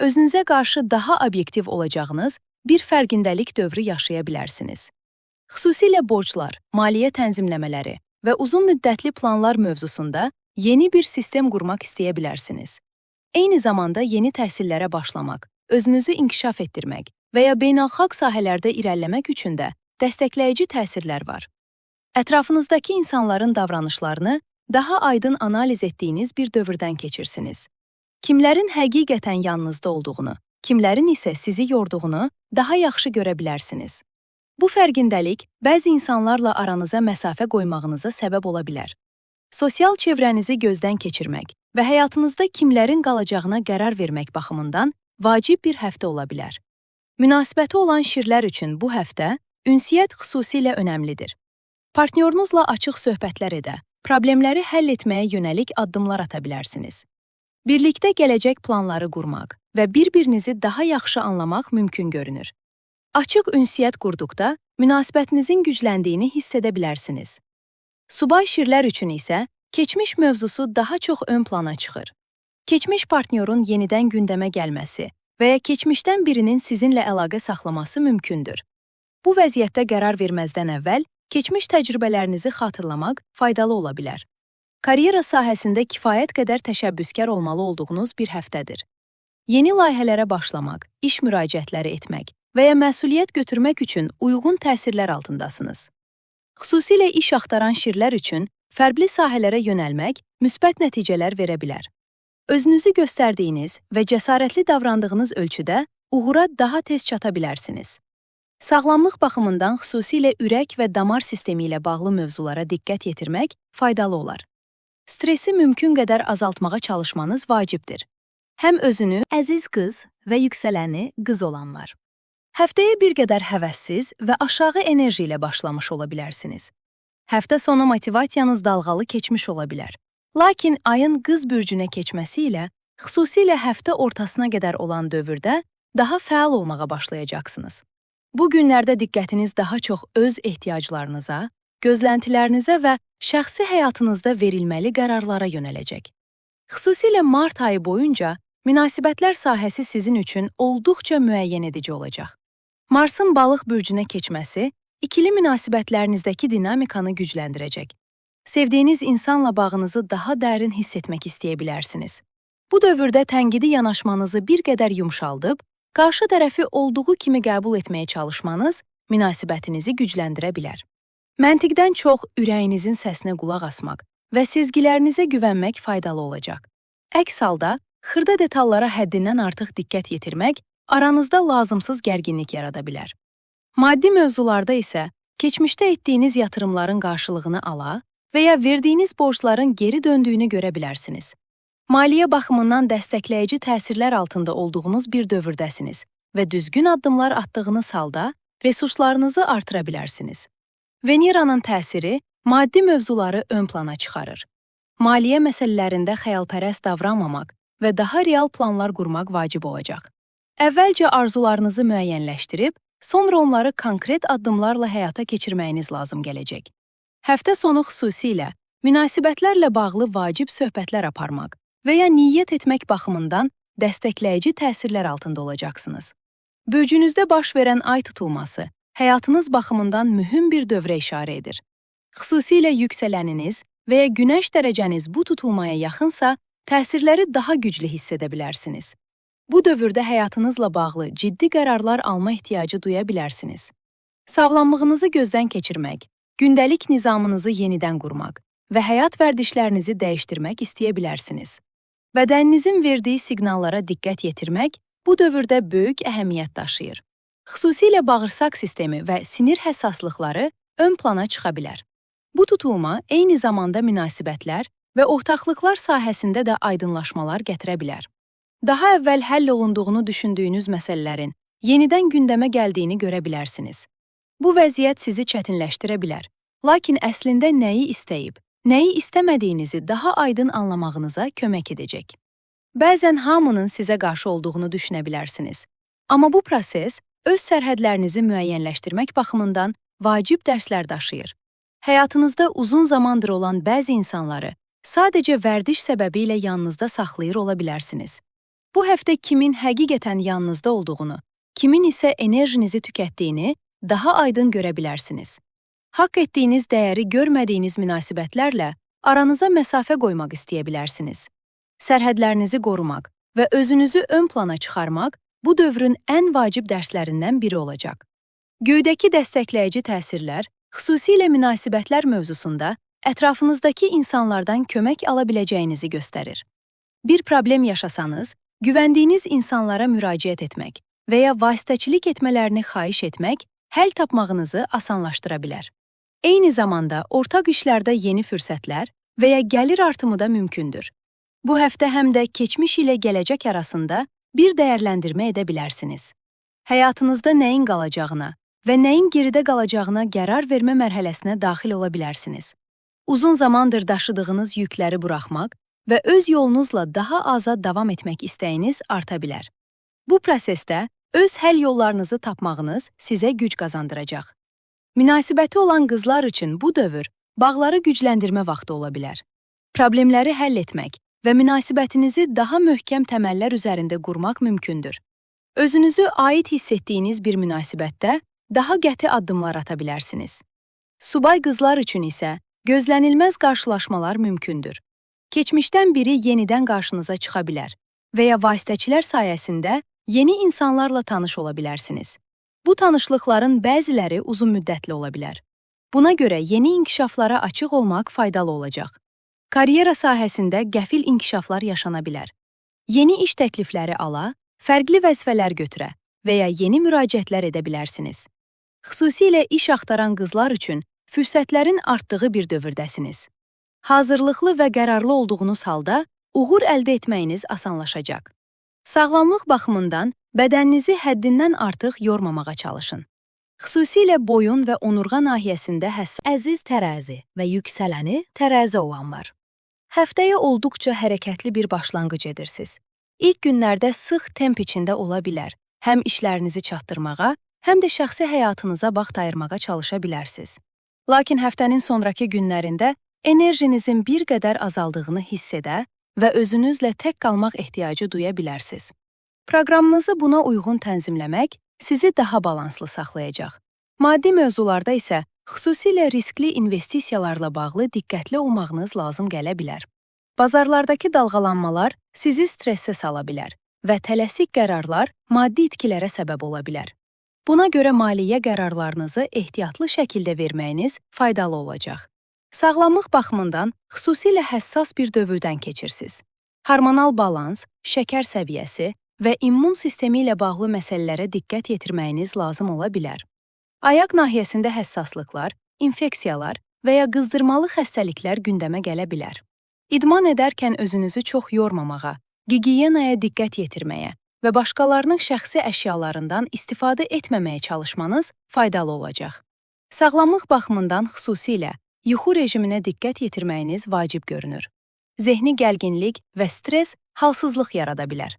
Özünüzə qarşı daha obyektiv olacağınız bir fərqindəlik dövrü yaşaya bilərsiniz. Xüsusilə borclar, maliyyə tənzimləmələri və uzun müddətli planlar mövzusunda yeni bir sistem qurmaq istəyə bilərsiniz. Eyni zamanda yeni təhsillərə başlamaq, özünüzü inkişaf etdirmək və ya beynəlxalq sahələrdə irəliləmək üçün də dəstəkləyici təsirlər var. Ətrafınızdakı insanların davranışlarını daha aydın analiz etdiyiniz bir dövrdən keçirsiniz. Kimlərin həqiqətən yanınızda olduğunu, kimlərin isə sizi yorduğunu daha yaxşı görə bilərsiniz. Bu fərqindəlik bəzi insanlarla aranıza məsafə qoymağınıza səbəb ola bilər. Sosial çevrənizi gözdən keçirmək və həyatınızda kimlərin qalacağına qərar vermək baxımından vacib bir həftə ola bilər. Münasibəti olan şirlər üçün bu həftə ünsiyyət xüsusilə önəmlidir. Partnyorunuzla açıq söhbətlər edə, problemləri həll etməyə yönəlik addımlar ata bilərsiniz. Birlikdə gələcək planları qurmaq və bir-birinizi daha yaxşı anlamaq mümkün görünür. Açıq ünsiyyət qurduqda münasibətinizin gücləndiyini hiss edə bilərsiniz. Subay şirlər üçün isə keçmiş mövzusu daha çox ön plana çıxır. Keçmiş partnyorun yenidən gündəmə gəlməsi və ya keçmişdən birinin sizinlə əlaqə saxlaması mümkündür. Bu vəziyyətdə qərar verməzdən əvvəl keçmiş təcrübələrinizi xatırlamaq faydalı ola bilər. Karyera sahəsində kifayət qədər təşəbbüskar olmalı olduğunuz bir həftədir. Yeni layihələrə başlamaq, iş müraciətləri etmək və ya məsuliyyət götürmək üçün uyğun təsirlər altındasınız. Xüsusilə iş axtaran şirlər üçün fərqli sahələrə yönəlmək müsbət nəticələr verə bilər. Özünüzü göstərdiyiniz və cəsarətli davrandığınız ölçüdə uğura daha tez çata bilərsiniz. Sağlamlıq baxımından xüsusilə ürək və damar sistemi ilə bağlı mövzulara diqqət yetirmək faydalı olar. Stresi mümkün qədər azaltmağa çalışmanız vacibdir. Həm özünü, əziz qız və yüksələni qız olanlar. Həftəyə bir qədər həvəssiz və aşağı enerji ilə başlamış ola bilərsiniz. Həftə sonu motivasiyanız dalğalı keçmiş ola bilər. Lakin ayın qız bürcünə keçməsi ilə, xüsusilə həftə ortasına qədər olan dövrdə daha fəal olmağa başlayacaqsınız. Bu günlərdə diqqətiniz daha çox öz ehtiyaclarınıza, gözləntilərinizə və şəxsi həyatınızda verilməli qərarlara yönələcək. Xüsusilə mart ayı boyunca münasibətlər sahəsi sizin üçün olduqca müəyyən edici olacaq. Marsın balıq bürcünə keçməsi ikili münasibətlərinizdəki dinamikanı gücləndirəcək. Sevdiyiniz insanla bağınızı daha dərin hiss etmək istəyə bilərsiniz. Bu dövrdə tənqidi yanaşmanızı bir qədər yumşaldıb, qarşı tərəfi olduğu kimi qəbul etməyə çalışmanız münasibətinizi gücləndirə bilər. Məntiqdən çox ürəyinizin səsinə qulaq asmaq və sezgilərinizə güvənmək faydalı olacaq. Əks halda, xırda detallara həddindən artıq diqqət yetirmək aranızda lazımsız gərginlik yarada bilər. Maddi mövzularda isə keçmişdə etdiyiniz yatırımların qarşılığını ala və ya verdiyiniz borcların geri döndüyünü görə bilərsiniz. Maliyyə baxımından dəstəkləyici təsirlər altında olduğunuz bir dövrdəsiniz və düzgün addımlar atdığınız halda resurslarınızı artıra bilərsiniz. Veneranın təsiri Maddi mövzuları ön plana çıxarır. Maliyyə məsələlərində xəyalpərəst davranmamaq və daha real planlar qurmaq vacib olacaq. Əvvəlcə arzularınızı müəyyənləşdirib, sonra onları konkret addımlarla həyata keçirməyiniz lazım gələcək. Həftə sonu xüsusilə münasibətlərlə bağlı vacib söhbətlər aparmaq və ya niyyət etmək baxımından dəstəkləyici təsirlər altında olacaqsınız. Bölgünüzdə baş verən ay tutulması həyatınız baxımından mühüm bir dövrə işarə edir. Xüsusilə yüksələniniz və ya günəş dərəcəniz bu tutulmaya yaxınsa, təsirləri daha güclü hiss edə bilərsiniz. Bu dövrdə həyatınızla bağlı ciddi qərarlar alma ehtiyacı duya bilərsiniz. Sağlamlığınızı gözdən keçirmək, gündəlik nizamınızı yenidən qurmaq və həyat vərdişlərinizi dəyişdirmək istəyə bilərsiniz. Bədəninizin verdiyi siqnallara diqqət yetirmək bu dövrdə böyük əhəmiyyət daşıyır. Xüsusilə bağırsaq sistemi və sinir həssaslıqları ön plana çıxa bilər. Bu tutulma eyni zamanda münasibətlər və ortaqlıqlar sahəsində də aydınlaşmalar gətirə bilər. Daha əvvəl həll olunduğunu düşündüyünüz məsələlərin yenidən gündəmə gəldiyini görə bilərsiniz. Bu vəziyyət sizi çətinləşdirə bilər, lakin əslində nəyi istəyib, nəyi istəmədiyinizi daha aydın anlamağınıza kömək edəcək. Bəzən hamının sizə qarşı olduğunu düşünə bilərsiniz. Amma bu proses öz sərhədlərinizi müəyyənləşdirmək baxımından vacib dərslər daşıyır. Həyatınızda uzun zamandır olan bəzi insanları sadəcə vərdiş səbəbi ilə yanınızda saxlayır ola bilərsiniz. Bu həftə kimin həqiqətən yanınızda olduğunu, kimin isə enerjinizi tükətdiyini daha aydın görə bilərsiniz. Haqq etdiyiniz dəyəri görmədiyiniz münasibətlərlə aranıza məsafə qoymaq istəyə bilərsiniz. Sərhədlərinizi qorumaq və özünüzü ön plana çıxarmaq bu dövrün ən vacib dərslərindən biri olacaq. Göydəki dəstəkləyici təsirlər, xüsusilə münasibətlər mövzusunda ətrafınızdakı insanlardan kömək ala biləcəyinizi göstərir. Bir problem yaşasanız, güvəndiyiniz insanlara müraciət etmək və ya vasitəçilik etmələrini xahiş etmək həll tapmağınızı asanlaşdıra bilər. Eyni zamanda ortaq işlərdə yeni fürsətlər və ya gəlir artımı da mümkündür. Bu həftə həm də keçmiş ilə gələcək arasında bir dəyərləndirmə edə bilərsiniz. Həyatınızda nəyin qalacağına və nəyin geridə qalacağına qərar vermə mərhələsinə daxil ola bilərsiniz. Uzun zamandır daşıdığınız yükləri buraxmaq və öz yolunuzla daha azad davam etmək istəyiniz arta bilər. Bu prosesdə öz həll yollarınızı tapmağınız sizə güc qazandıracaq. Münasibəti olan qızlar üçün bu dövr bağları gücləndirmə vaxtı ola bilər. Problemləri həll etmək və münasibətinizi daha möhkəm təməllər üzərində qurmaq mümkündür. Özünüzü aid hiss etdiyiniz bir münasibətdə daha qəti addımlar ata bilərsiniz. Subay qızlar üçün isə gözlənilməz qarşılaşmalar mümkündür. Keçmişdən biri yenidən qarşınıza çıxa bilər və ya vasitəçilər sayəsində yeni insanlarla tanış ola bilərsiniz. Bu tanışlıqların bəziləri uzun müddətli ola bilər. Buna görə yeni inkişaflara açıq olmaq faydalı olacaq. Karyera sahəsində qəfil inkişaflar yaşana bilər. Yeni iş təklifləri ala, fərqli vəzifələr götürə və ya yeni müraciətlər edə bilərsiniz. Xüsusilə iş axtaran qızlar üçün fürsətlərin artdığı bir dövrdəsiniz. Hazırlıqlı və qərarlı olduğunuz halda uğur əldə etməyiniz asanlaşacaq. Sağlamlıq baxımından bədəninizi həddindən artıq yormamağa çalışın. Xüsusilə boyun və onurğa nahiyəsində əziz tərəzi və yüksələni tərəzi olan var. Həftəyə olduqca hərəkətli bir başlanğıc edirsiniz. İlk günlərdə sıx temp içində ola bilər. Həm işlərinizi çatdırmağa, həm də şəxsi həyatınıza vaxt ayırmağa çalışa bilərsiniz. Lakin həftənin sonrakı günlərində enerjinizin bir qədər azaldığını hiss edə və özünüzlə tək qalmaq ehtiyacı duya bilərsiniz. Proqramınızı buna uyğun tənzimləmək sizi daha balanslı saxlayacaq. Maddi mövzularda isə xüsusilə riskli investisiyalarla bağlı diqqətli olmağınız lazım gələ bilər. Bazarlardakı dalğalanmalar sizi stressə sala bilər və tələsik qərarlar maddi itkilərə səbəb ola bilər. Buna görə maliyyə qərarlarınızı ehtiyatlı şəkildə verməyiniz faydalı olacaq. Sağlamlıq baxımından xüsusilə həssas bir dövrdən keçirsiniz. Hormonal balans, şəkər səviyyəsi və immun sistemi ilə bağlı məsələlərə diqqət yetirməyiniz lazım ola bilər. Ayaq nahiyəsində həssaslıqlar, infeksiyalar və ya qızdırmalı xəstəliklər gündəmə gələ bilər. İdman edərkən özünüzü çox yormamağa, gigiyenaya diqqət yetirməyə və başqalarının şəxsi əşyalarından istifadə etməməyə çalışmanız faydalı olacaq. Sağlamlıq baxımından xüsusilə yuxu rejiminə diqqət yetirməyiniz vacib görünür. Zehni gərginlik və stres halsızlıq yarada bilər.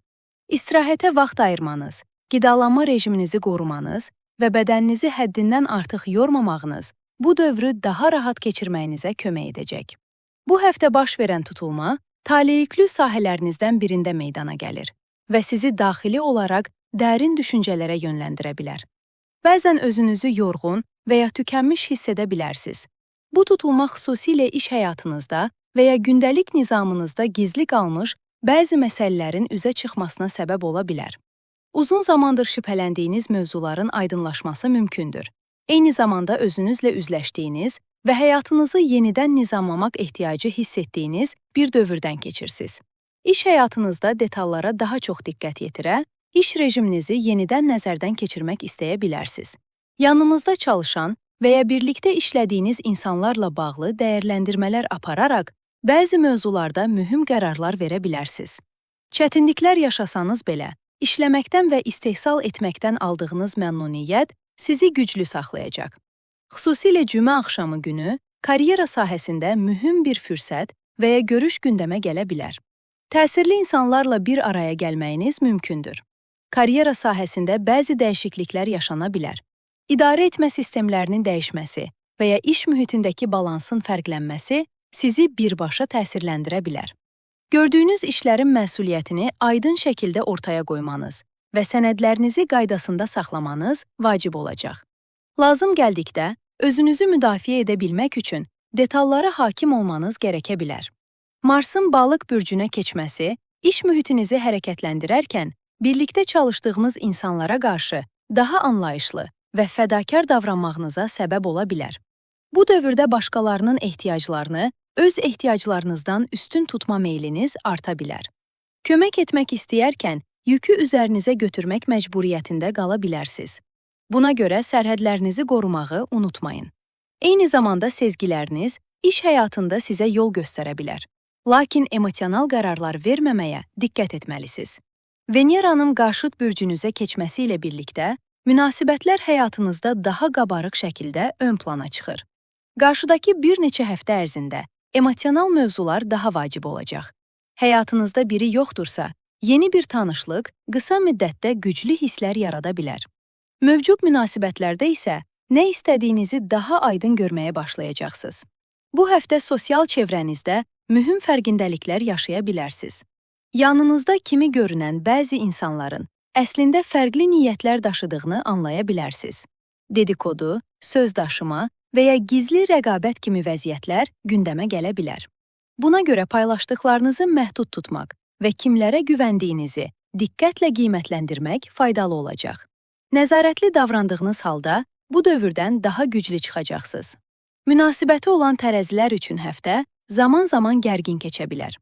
İstirahətə vaxt ayırmanız, qidalanma rejiminizi qorumanız və bədəninizi həddindən artıq yormamağınız bu dövrü daha rahat keçirməyinizə kömək edəcək. Bu həftə baş verən tutulma taleyüklü sahələrinizdən birində meydana gəlir və sizi daxili olaraq dərin düşüncələrə yönləndirə bilər. Bəzən özünüzü yorğun və ya tükənmiş hiss edə bilərsiniz. Bu tutulma xüsusilə iş həyatınızda və ya gündəlik nizamınızda gizli qalmış bəzi məsələlərin üzə çıxmasına səbəb ola bilər. Uzun zamandır şübhələndiyiniz mövzuların aydınlaşması mümkündür. Eyni zamanda özünüzlə üzləşdiyiniz və həyatınızı yenidən nizamlamaq ehtiyacı hiss etdiyiniz bir dövrdən keçirsiniz. İş həyatınızda detallara daha çox diqqət yetirə, iş rejiminizi yenidən nəzərdən keçirmək istəyə bilərsiniz. Yanınızda çalışan və ya birlikdə işlədiyiniz insanlarla bağlı dəyərləndirmələr apararaq, bəzi mövzularda mühüm qərarlar verə bilərsiniz. Çətinliklər yaşasanız belə, işləməkdən və istehsal etməkdən aldığınız məmnuniyyət sizi güclü saxlayacaq. Xüsusilə cümə axşamı günü karyera sahəsində mühüm bir fürsət və ya görüş gündəmə gələ bilər. Təsirli insanlarla bir araya gəlməyiniz mümkündür. Karyera sahəsində bəzi dəyişikliklər yaşana bilər. İdarə etmə sistemlərinin dəyişməsi və ya iş mühitindəki balansın fərqlənməsi sizi birbaşa təsirləndirə bilər. Gördüyünüz işlərin məsuliyyətini aydın şəkildə ortaya qoymanız və sənədlərinizi qaydasında saxlamanız vacib olacaq. Lazım gəldikdə, özünüzü müdafiə edə bilmək üçün detallara hakim olmanız gərəkə bilər. Marsın Balıq bürcünə keçməsi, iş mühitinizi hərəkətləndirərkən, birlikdə çalışdığınız insanlara qarşı daha anlayışlı və fədakar davranmağınıza səbəb ola bilər. Bu dövrdə başqalarının ehtiyaclarını öz ehtiyaclarınızdan üstün tutma meyliniz arta bilər. Kömək etmək istəyərkən, yükü üzərinizə götürmək məcburiyyətində qala bilərsiniz. Buna görə sərhədlərinizi qorumağı unutmayın. Eyni zamanda sezgiləriniz iş həyatında sizə yol göstərə bilər. Lakin emosional qərarlar verməməyə diqqət etməlisiniz. Veneranın Qaşıt bürcünüzə keçməsi ilə birlikdə, münasibətlər həyatınızda daha qabarıq şəkildə ön plana çıxır. Qarşıdakı bir neçə həftə ərzində emosional mövzular daha vacib olacaq. Həyatınızda biri yoxdursa, yeni bir tanışlıq qısa müddətdə güclü hisslər yarada bilər. Mövcud münasibətlərdə isə nə istədiyinizi daha aydın görməyə başlayacaqsınız. Bu həftə sosial çevrənizdə mühüm fərqindəliklər yaşaya bilərsiniz. Yanınızda kimi görünən bəzi insanların əslində fərqli niyyətlər daşıdığını anlaya bilərsiniz. Dedikodu, söz daşıma və ya gizli rəqabət kimi vəziyyətlər gündəmə gələ bilər. Buna görə paylaşdıqlarınızı məhdud tutmaq və kimlərə güvəndiyinizi diqqətlə qiymətləndirmək faydalı olacaq. Nəzarətli davrandığınız halda bu dövrdən daha güclü çıxacaqsınız. Münasibəti olan tərəzilər üçün həftə zaman-zaman gərgin keçə bilər.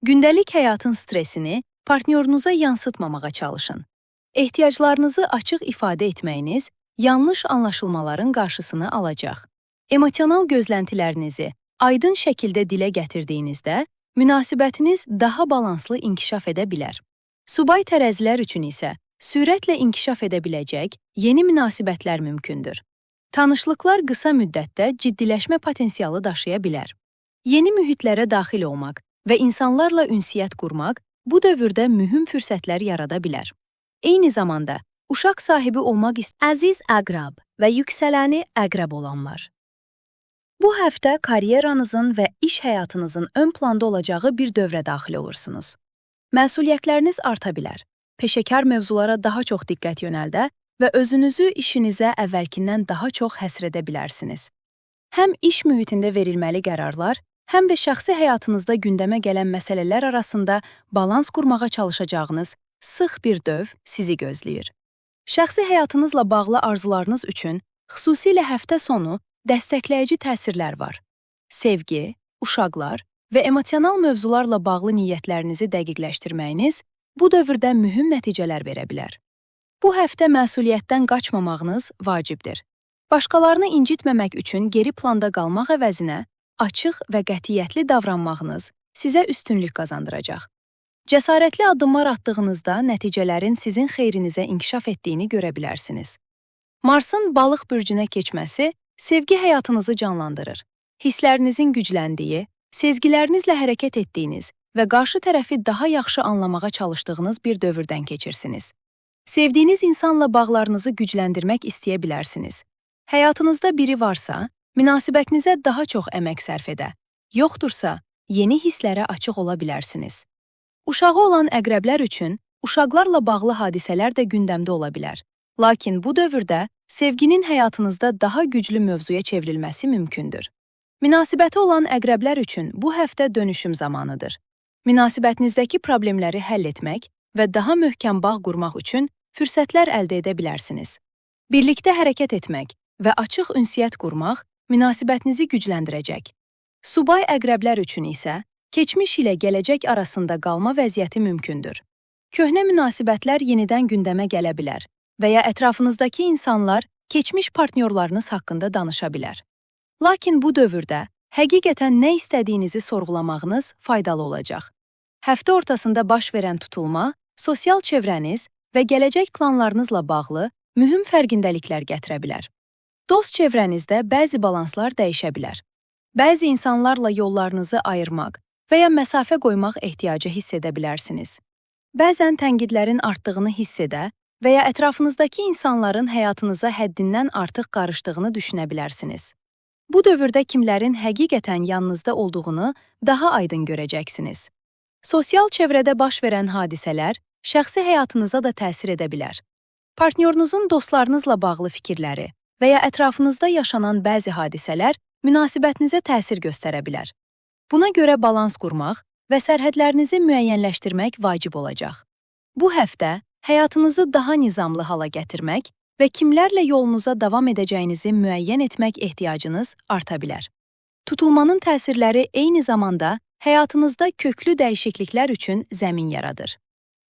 Gündəlik həyatın stresini partnyorunuza yansıtmamağa çalışın. Ehtiyaclarınızı açıq ifadə etməyiniz yanlış anlaşılmaların qarşısını alacaq. Emosional gözləntilərinizi aydın şəkildə dilə gətirdiyinizdə, münasibətiniz daha balanslı inkişaf edə bilər. Subay tərəzilər üçün isə sürətlə inkişaf edə biləcək yeni münasibətlər mümkündür. Tanışlıqlar qısa müddətdə ciddiləşmə potensialı daşıya bilər. Yeni mühitlərə daxil olmaq və insanlarla ünsiyyət qurmaq bu dövrdə mühüm fürsətlər yarada bilər. Eyni zamanda, uşaq sahibi olmaq əziz əqrab və yüksələni əqrab olanlar. Bu həftə karyeranızın və iş həyatınızın ön planda olacağı bir dövrə daxil olursunuz. Məsuliyyətləriniz arta bilər. Peşəkar mövzulara daha çox diqqət yönəldə və özünüzü işinizə əvvəlkindən daha çox həsr edə bilərsiniz. Həm iş mühitində verilməli qərarlar, həm də şəxsi həyatınızda gündəmə gələn məsələlər arasında balans qurmağa çalışacağınız sıx bir dövr sizi gözləyir. Şəxsi həyatınızla bağlı arzularınız üçün xüsusilə həftə sonu dəstəkləyici təsirlər var. Sevgi, uşaqlar və emosional mövzularla bağlı niyyətlərinizi dəqiqləşdirməyiniz bu dövrdə mühüm nəticələr verə bilər. Bu həftə məsuliyyətdən qaçmamağınız vacibdir. Başqalarını incitməmək üçün geri planda qalmaq əvəzinə açıq və qətiyyətli davranmağınız sizə üstünlük qazandıracaq. Cəsarətli addımlar atdığınızda nəticələrin sizin xeyrinizə inkişaf etdiyini görə bilərsiniz. Marsın Balıq bürcünə keçməsi sevgi həyatınızı canlandırır. hisslərinizin gücləndiyi, sezgilərinizlə hərəkət etdiyiniz və qarşı tərəfi daha yaxşı anlamağa çalışdığınız bir dövrdən keçirsiniz. Sevdiyiniz insanla bağlarınızı gücləndirmək istəyə bilərsiniz. Həyatınızda biri varsa, münasibətinizə daha çox əmək sərf edə, yoxdursa, yeni hisslərə açıq ola bilərsiniz. Uşağı olan əqrəblər üçün uşaqlarla bağlı hadisələr də gündəmdə ola bilər. Lakin bu dövrdə sevginin həyatınızda daha güclü mövzuya çevrilməsi mümkündür. Münasibəti olan əqrəblər üçün bu həftə dönüşüm zamanıdır. Münasibətinizdəki problemləri həll etmək və daha möhkəm bağ qurmaq üçün fürsətlər əldə edə bilərsiniz. Birlikdə hərəkət etmək və açıq ünsiyyət qurmaq münasibətinizi gücləndirəcək. Subay əqrəblər üçün isə keçmiş ilə gələcək arasında qalma vəziyyəti mümkündür. Köhnə münasibətlər yenidən gündəmə gələ bilər və ya ətrafınızdakı insanlar keçmiş partnyorlarınız haqqında danışa bilər. Lakin bu dövrdə həqiqətən nə istədiyinizi sorğulamağınız faydalı olacaq. Həftə ortasında baş verən tutulma, sosial çevrəniz və gələcək planlarınızla bağlı mühüm fərqindəliklər gətirə bilər. Dost çevrənizdə bəzi balanslar dəyişə bilər. Bəzi insanlarla yollarınızı ayırmaq və ya məsafə qoymaq ehtiyacı hiss edə bilərsiniz. Bəzən tənqidlərin artdığını hiss edə və ya ətrafınızdakı insanların həyatınıza həddindən artıq qarışdığını düşünə bilərsiniz. Bu dövrdə kimlərin həqiqətən yanınızda olduğunu daha aydın görəcəksiniz. Sosial çevrədə baş verən hadisələr şəxsi həyatınıza da təsir edə bilər. Partnyorunuzun dostlarınızla bağlı fikirləri və ya ətrafınızda yaşanan bəzi hadisələr münasibətinizə təsir göstərə bilər. Buna görə balans qurmaq və sərhədlərinizi müəyyənləşdirmək vacib olacaq. Bu həftə həyatınızı daha nizamlı hala gətirmək və kimlərlə yolunuza davam edəcəyinizi müəyyən etmək ehtiyacınız arta bilər. Tutulmanın təsirləri eyni zamanda həyatınızda köklü dəyişikliklər üçün zəmin yaradır.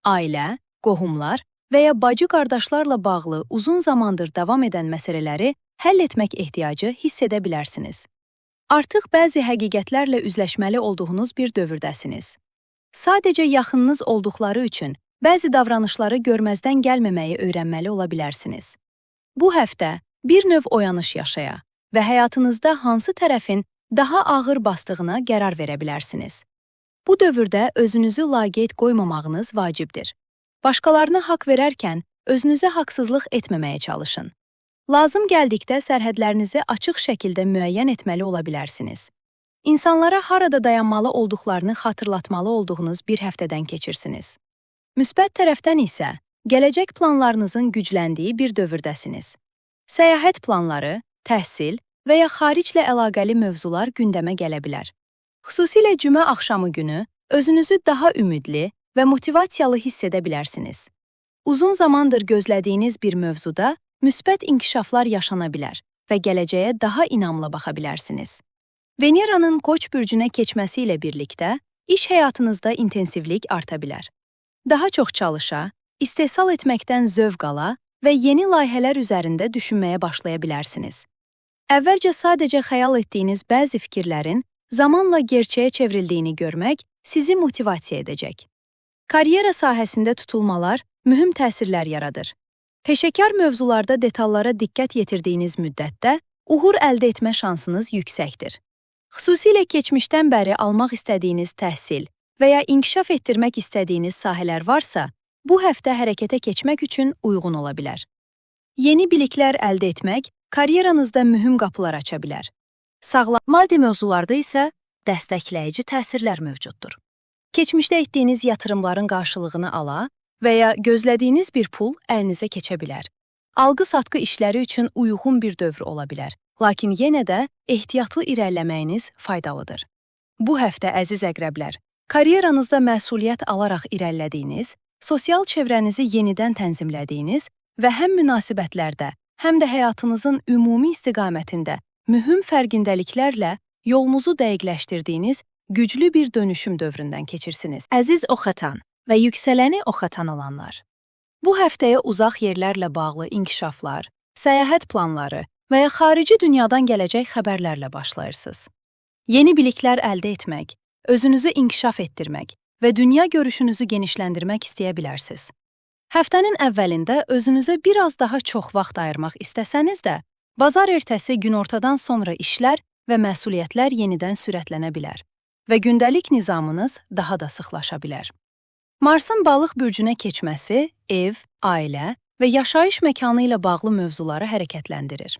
Ailə, qohumlar və ya bacı-qardaşlarla bağlı uzun zamandır davam edən məsələləri həll etmək ehtiyacı hiss edə bilərsiniz. Artıq bəzi həqiqətlərlə üzləşməli olduğunuz bir dövrdəsiniz. Sadəcə yaxınınız olduqları üçün bəzi davranışları görməzdən gəlməməyi öyrənməli ola bilərsiniz. Bu həftə bir növ oyanış yaşaya və həyatınızda hansı tərəfin daha ağır bastığına qərar verə bilərsiniz. Bu dövrdə özünüzü laqeyd qoymamağınız vacibdir. Başqalarına haqq verərkən özünüzə haqsızlıq etməməyə çalışın. Lazım gəldikdə sərhədlərinizi açıq şəkildə müəyyən etməli ola bilərsiniz. İnsanlara harada dayanmalı olduqlarını xatırlatmalı olduğunuz bir həftədən keçirsiniz. Müsbət tərəfdən isə gələcək planlarınızın gücləndiyi bir dövrdəsiniz. Səyahət planları, təhsil və ya xariclə əlaqəli mövzular gündəmə gələ bilər. Xüsusilə cümə axşamı günü özünüzü daha ümidli və motivasiyalı hiss edə bilərsiniz. Uzun zamandır gözlədiyiniz bir mövzuda müsbət inkişaflar yaşana bilər və gələcəyə daha inamla baxa bilərsiniz. Veneranın Qoç bürcünə keçməsi ilə birlikdə iş həyatınızda intensivlik arta bilər. Daha çox çalışa, istehsal etməkdən zövq ala və yeni layihələr üzərində düşünməyə başlaya bilərsiniz. Əvvəlcə sadəcə xəyal etdiyiniz bəzi fikirlərin zamanla gerçəyə çevrildiyini görmək sizi motivasiya edəcək. Karyera sahəsində tutulmalar mühüm təsirlər yaradır. Peşəkar mövzularda detallara diqqət yetirdiyiniz müddətdə uğur əldə etmə şansınız yüksəkdir. Xüsusilə keçmişdən bəri almaq istədiyiniz təhsil və ya inkişaf etdirmək istədiyiniz sahələr varsa, bu həftə hərəkətə keçmək üçün uyğun ola bilər. Yeni biliklər əldə etmək karyeranızda mühüm qapılar aça bilər. Maddi mövzularda isə dəstəkləyici təsirlər mövcuddur. Keçmişdə etdiyiniz yatırımların qarşılığını ala və ya gözlədiyiniz bir pul əlinizə keçə bilər. Alqı-satqı işləri üçün uyğun bir dövr ola bilər, lakin yenə də ehtiyatlı irəliləməyiniz faydalıdır. Bu həftə əziz əqrəblər, karyeranızda məsuliyyət alaraq irəlilədiyiniz, sosial çevrənizi yenidən tənzimlədiyiniz və həm münasibətlərdə, həm də həyatınızın ümumi istiqamətində mühüm fərqindəliklərlə yolunuzu dəqiqləşdirdiyiniz güclü bir dönüşüm dövründən keçirsiniz. Əziz oxatan və yüksələni oxatan olanlar. Bu həftəyə uzaq yerlərlə bağlı inkişaflar, səyahət planları və ya xarici dünyadan gələcək xəbərlərlə başlayırsınız. Yeni biliklər əldə etmək, özünüzü inkişaf etdirmək və dünya görüşünüzü genişləndirmək istəyə bilərsiniz. Həftənin əvvəlində özünüzə biraz daha çox vaxt ayırmaq istəsəniz də, bazar ertəsi günortadan sonra işlər və məsuliyyətlər yenidən sürətlənə bilər və gündəlik nizamınız daha da sıxlaşa bilər. Marsın balıq bürcünə keçməsi ev, ailə və yaşayış məkanı ilə bağlı mövzuları hərəkətləndirir.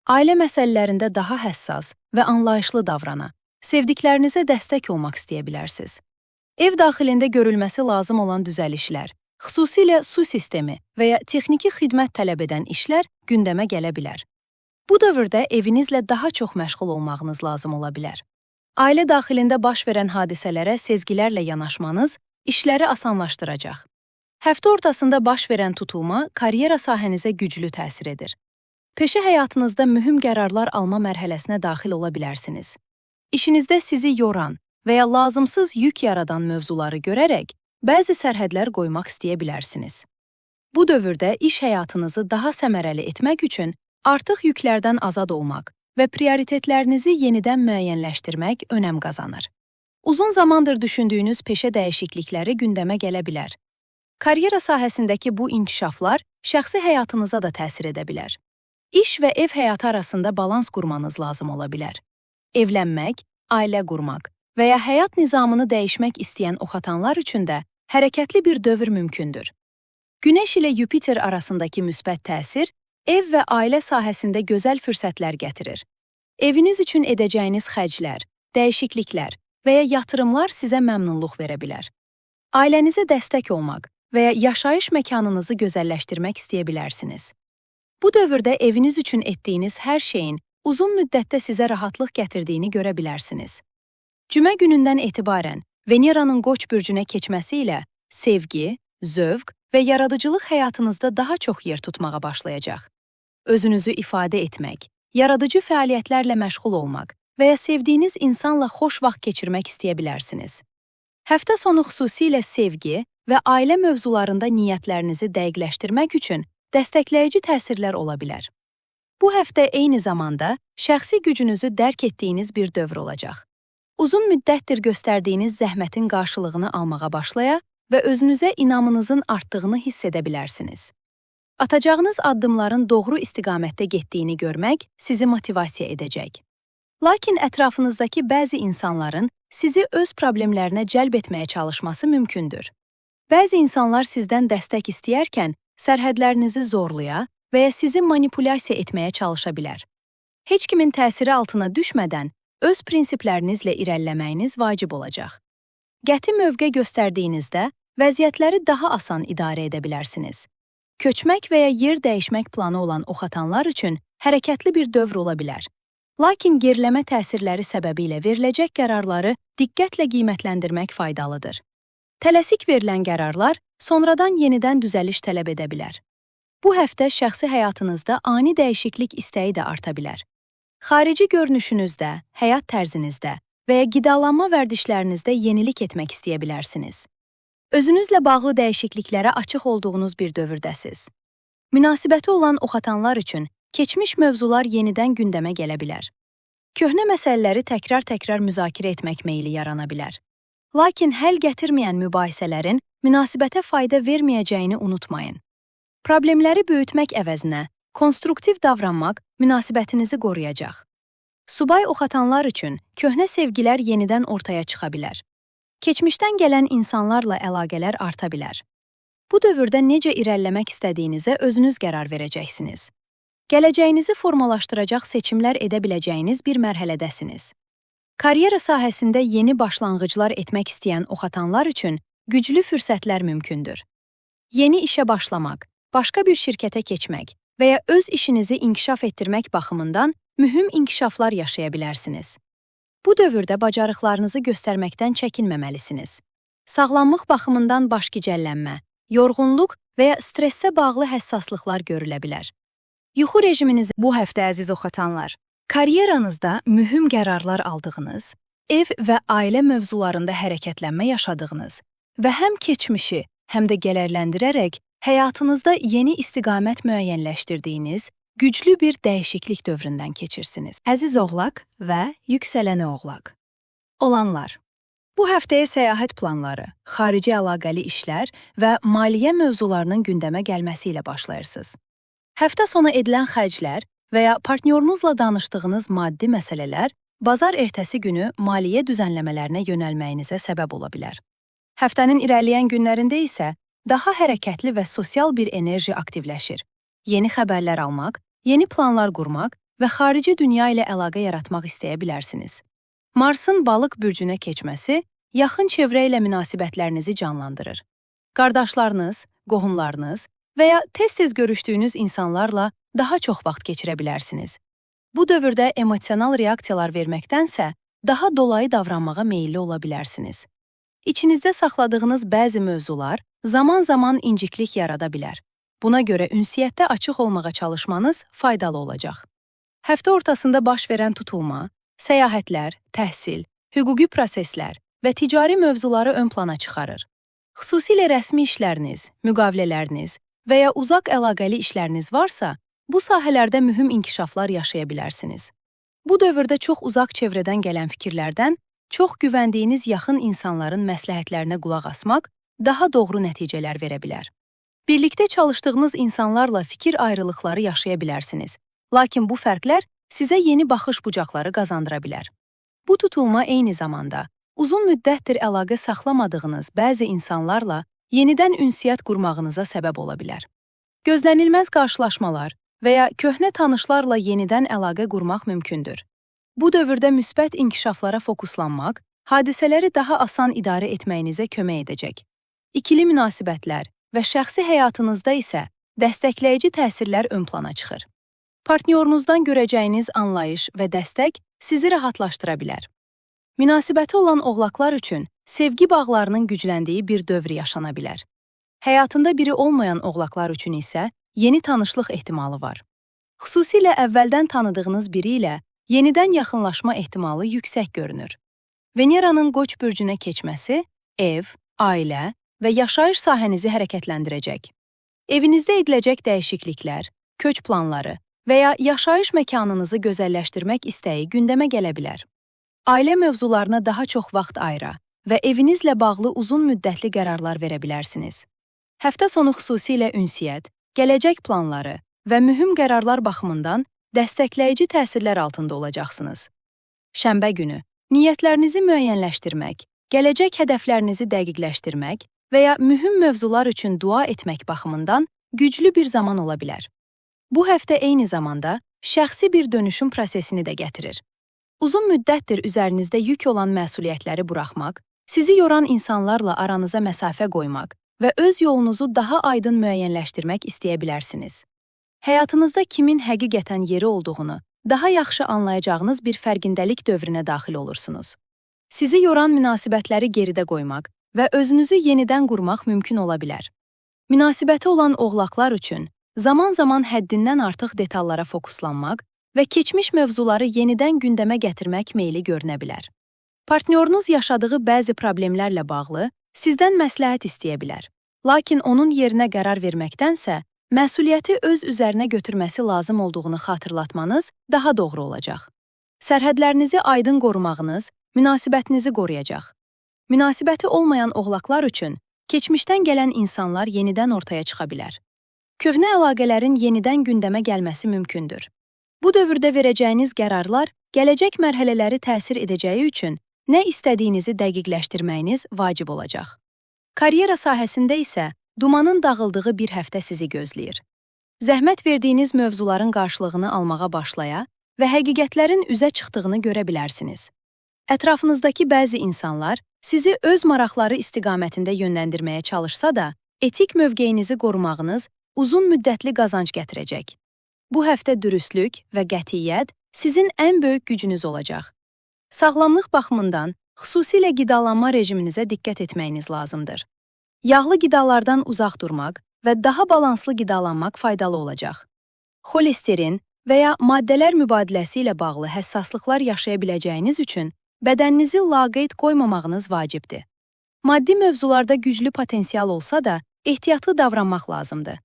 Ailə məsələlərində daha həssas və anlayışlı davrana, sevdiklərinizə dəstək olmaq istəyə bilərsiniz. Ev daxilində görülməsi lazım olan düzəlişlər, xüsusilə su sistemi və ya texniki xidmət tələb edən işlər gündəmə gələ bilər. Bu dövrdə evinizlə daha çox məşğul olmağınız lazım ola bilər. Ailə daxilində baş verən hadisələrə sezgilərlə yanaşmanız işləri asanlaşdıracaq. Həftə ortasında baş verən tutulma karyera sahənizə güclü təsir edir. Peşə həyatınızda mühüm qərarlar alma mərhələsinə daxil ola bilərsiniz. İşinizdə sizi yoran və ya lazımsız yük yaradan mövzuları görərək bəzi sərhədlər qoymaq istəyə bilərsiniz. Bu dövrdə iş həyatınızı daha səmərəli etmək üçün artıq yüklərdən azad olmaq və prioritetlərinizi yenidən müəyyənləşdirmək önəm qazanır. Uzun zamandır düşündüyünüz peşə dəyişiklikləri gündəmə gələ bilər. Karyera sahəsindəki bu inkişaflar şəxsi həyatınıza da təsir edə bilər. İş və ev həyatı arasında balans qurmanız lazım ola bilər. Evlənmək, ailə qurmaq və ya həyat nizamını dəyişmək istəyən oxatanlar üçün də hərəkətli bir dövr mümkündür. Günəş ilə Yupiter arasındakı müsbət təsir ev və ailə sahəsində gözəl fürsətlər gətirir. Eviniz üçün edəcəyiniz xərclər, dəyişikliklər və ya yatırımlar sizə məmnunluq verə bilər. Ailənizə dəstək olmaq və ya yaşayış məkanınızı gözəlləşdirmək istəyə bilərsiniz. Bu dövrdə eviniz üçün etdiyiniz hər şeyin uzun müddətdə sizə rahatlıq gətirdiyini görə bilərsiniz. Cümə günündən etibarən Veneranın Qoç bürcünə keçməsi ilə sevgi, zövq və yaradıcılıq həyatınızda daha çox yer tutmağa başlayacaq. Özünüzü ifadə etmək, yaradıcı fəaliyyətlərlə məşğul olmaq və ya sevdiyiniz insanla xoş vaxt keçirmək istəyə bilərsiniz. Həftə sonu xüsusilə sevgi və ailə mövzularında niyyətlərinizi dəqiqləşdirmək üçün dəstəkləyici təsirlər ola bilər. Bu həftə eyni zamanda şəxsi gücünüzü dərk etdiyiniz bir dövr olacaq. Uzun müddətdir göstərdiyiniz zəhmətin qarşılığını almağa başlaya və özünüzə inamınızın artdığını hiss edə bilərsiniz. Atacağınız addımların doğru istiqamətdə getdiyini görmək sizi motivasiya edəcək. Lakin ətrafınızdakı bəzi insanların sizi öz problemlərinə cəlb etməyə çalışması mümkündür. Bəzi insanlar sizdən dəstək istəyərkən sərhədlərinizi zorlaya və ya sizi manipulyasiya etməyə çalışa bilər. Heç kimin təsiri altına düşmədən öz prinsiplərinizlə irəliləməyiniz vacib olacaq. Qəti mövqe göstərdiyinizdə vəziyyətləri daha asan idarə edə bilərsiniz. Köçmək və ya yer dəyişmək planı olan oxatanlar üçün hərəkətli bir dövr ola bilər. Lakin geriləmə təsirləri səbəbilə veriləcək qərarları diqqətlə qiymətləndirmək faydalıdır. Tələsik verilən qərarlar sonradan yenidən düzəliş tələb edə bilər. Bu həftə şəxsi həyatınızda ani dəyişiklik istəyi də arta bilər. Xarici görünüşünüzdə, həyat tərzinizdə və ya qidalanma vərdişlərinizdə yenilik etmək istəyə bilərsiniz. Özünüzlə bağlı dəyişikliklərə açıq olduğunuz bir dövrdəsiz. Münasibəti olan oxatanlar üçün keçmiş mövzular yenidən gündəmə gələ bilər. Köhnə məsələləri təkrar-təkrar müzakirə etmək meyli yarana bilər. Lakin həll gətirməyən mübahisələrin münasibətə fayda verməyəcəyini unutmayın. Problemləri böyütmək əvəzinə konstruktiv davranmaq münasibətinizi qoruyacaq. Subay oxatanlar üçün köhnə sevgilər yenidən ortaya çıxa bilər. Keçmişdən gələn insanlarla əlaqələr arta bilər. Bu dövrdə necə irəliləmək istədiyinizə özünüz qərar verəcəksiniz. Gələcəyinizi formalaşdıracaq seçimlər edə biləcəyiniz bir mərhələdəsiniz. Karyera sahəsində yeni başlanğıclar etmək istəyən oxatanlar üçün güclü fürsətlər mümkündür. Yeni işə başlamaq, başqa bir şirkətə keçmək və ya öz işinizi inkişaf etdirmək baxımından mühüm inkişaflar yaşaya bilərsiniz. Bu dövrdə bacarıqlarınızı göstərməkdən çəkinməməlisiniz. Sağlamlıq baxımından başgicəllənmə, yorğunluq və ya stressə bağlı həssaslıqlar görülə bilər. Yuxu rejiminizi bu həftə əziz oxatanlar, karyeranızda mühüm qərarlar aldığınız, ev və ailə mövzularında hərəkətlənmə yaşadığınız və həm keçmişi, həm də gəlirləndirərək həyatınızda yeni istiqamət müəyyənləşdirdiyiniz güclü bir dəyişiklik dövründən keçirsiniz. Əziz oğlaq və yüksələni oğlaq. Olanlar. Bu həftəyə səyahət planları, xarici əlaqəli işlər və maliyyə mövzularının gündəmə gəlməsi ilə başlayırsınız. Həftə sonu edilən xərclər və ya partnyorunuzla danışdığınız maddi məsələlər bazar ertəsi günü maliyyə düzənləmələrinə yönəlməyinizə səbəb ola bilər. Həftənin irəliləyən günlərində isə daha hərəkətli və sosial bir enerji aktivləşir. Yeni xəbərlər almaq, yeni planlar qurmaq və xarici dünya ilə əlaqə yaratmaq istəyə bilərsiniz. Marsın Balıq bürcünə keçməsi yaxın çevrə ilə münasibətlərinizi canlandırır. Qardaşlarınız, qohumlarınız və ya tez-tez görüşdüyünüz insanlarla daha çox vaxt keçirə bilərsiniz. Bu dövrdə emosional reaksiyalar verməkdənsə, daha dolayı davranmağa meyilli ola bilərsiniz. İçinizdə saxladığınız bəzi mövzular zaman-zaman inciklik yarada bilər. Buna görə ünsiyyətdə açıq olmağa çalışmanız faydalı olacaq. Həftə ortasında baş verən tutulma, səyahətlər, təhsil, hüquqi proseslər və ticari mövzuları ön plana çıxarır. Xüsusilə rəsmi işləriniz, müqavilələriniz və ya uzaq əlaqəli işləriniz varsa, bu sahələrdə mühüm inkişaflar yaşaya bilərsiniz. Bu dövrdə çox uzaq çevrədən gələn fikirlərdən, çox güvəndiyiniz yaxın insanların məsləhətlərinə qulaq asmaq daha doğru nəticələr verə bilər. Birlikdə çalışdığınız insanlarla fikir ayrılıqları yaşaya bilərsiniz, lakin bu fərqlər sizə yeni baxış bucaqları qazandıra bilər. Bu tutulma eyni zamanda uzun müddətdir əlaqə saxlamadığınız bəzi insanlarla yenidən ünsiyyət qurmağınıza səbəb ola bilər. Gözlənilməz qarşılaşmalar və ya köhnə tanışlarla yenidən əlaqə qurmaq mümkündür. Bu dövrdə müsbət inkişaflara fokuslanmaq, hadisələri daha asan idarə etməyinizə kömək edəcək. İkili münasibətlər və şəxsi həyatınızda isə dəstəkləyici təsirlər ön plana çıxır. Partnyorunuzdan görəcəyiniz anlayış və dəstək sizi rahatlaşdıra bilər. Münasibəti olan oğlaqlar üçün sevgi bağlarının gücləndiyi bir dövr yaşana bilər. Həyatında biri olmayan oğlaqlar üçün isə yeni tanışlıq ehtimalı var. Xüsusilə əvvəldən tanıdığınız biri ilə yenidən yaxınlaşma ehtimalı yüksək görünür. Veneranın Qoç bürcünə keçməsi ev, ailə və yaşayış sahənizi hərəkətləndirəcək. Evinizdə ediləcək dəyişikliklər, köç planları və ya yaşayış məkanınızı gözəlləşdirmək istəyi gündəmə gələ bilər. Ailə mövzularına daha çox vaxt ayıra və evinizlə bağlı uzun müddətli qərarlar verə bilərsiniz. Həftə sonu xüsusilə ünsiyyət, gələcək planları və mühüm qərarlar baxımından dəstəkləyici təsirlər altında olacaqsınız. Şənbə günü niyyətlərinizi müəyyənləşdirmək, gələcək hədəflərinizi dəqiqləşdirmək və ya mühüm mövzular üçün dua etmək baxımından güclü bir zaman ola bilər. Bu həftə eyni zamanda şəxsi bir dönüşüm prosesini də gətirir. Uzun müddətdir üzərinizdə yük olan məsuliyyətləri buraxmaq, sizi yoran insanlarla aranıza məsafə qoymaq və öz yolunuzu daha aydın müəyyənləşdirmək istəyə bilərsiniz. Həyatınızda kimin həqiqətən yeri olduğunu daha yaxşı anlayacağınız bir fərqindəlik dövrünə daxil olursunuz. Sizi yoran münasibətləri geridə qoymaq və özünüzü yenidən qurmaq mümkün ola bilər. Münasibəti olan oğlaqlar üçün zaman-zaman həddindən artıq detallara fokuslanmaq və keçmiş mövzuları yenidən gündəmə gətirmək meyli görünə bilər. Partnyorunuz yaşadığı bəzi problemlərlə bağlı sizdən məsləhət istəyə bilər. Lakin onun yerinə qərar verməkdənsə, məsuliyyəti öz üzərinə götürməsi lazım olduğunu xatırlatmanız daha doğru olacaq. Sərhədlərinizi aydın qorumağınız münasibətinizi qoruyacaq. Münasibəti olmayan oğlaqlar üçün keçmişdən gələn insanlar yenidən ortaya çıxa bilər. Köhnə əlaqələrin yenidən gündəmə gəlməsi mümkündür. Bu dövrdə verəcəyiniz qərarlar gələcək mərhələləri təsir edəcəyi üçün nə istədiyinizi dəqiqləşdirməyiniz vacib olacaq. Karyera sahəsində isə dumanın dağıldığı bir həftə sizi gözləyir. Zəhmət verdiyiniz mövzuların qarşılığını almağa başlaya və həqiqətlərin üzə çıxdığını görə bilərsiniz. Ətrafınızdakı bəzi insanlar sizi öz maraqları istiqamətində yönləndirməyə çalışsa da, etik mövqeyinizi qorumağınız uzun müddətli qazanc gətirəcək. Bu həftə dürüstlük və qətiyyət sizin ən böyük gücünüz olacaq. Sağlamlıq baxımından xüsusilə qidalanma rejiminizə diqqət etməyiniz lazımdır. Yağlı qidalardan uzaq durmaq və daha balanslı qidalanmaq faydalı olacaq. Xolesterin və ya maddələr mübadiləsi ilə bağlı həssaslıqlar yaşaya biləcəyiniz üçün bədəninizi laqeyd qoymamağınız vacibdir. Maddi mövzularda güclü potensial olsa da, ehtiyatlı davranmaq lazımdır.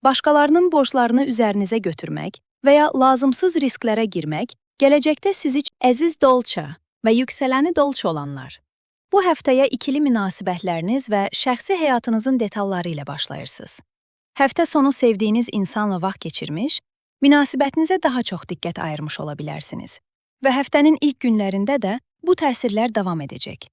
Başqalarının borclarını üzərinizə götürmək və ya lazımsız risklərə girmək, gələcəkdə sizi əziz dolça və yüksələni dolça olanlar. Bu həftəyə ikili münasibətləriniz və şəxsi həyatınızın detalları ilə başlayırsınız. Həftə sonu sevdiyiniz insanla vaxt keçirmiş, münasibətinizə daha çox diqqət ayırmış ola bilərsiniz və həftənin ilk günlərində də bu təsirlər davam edəcək.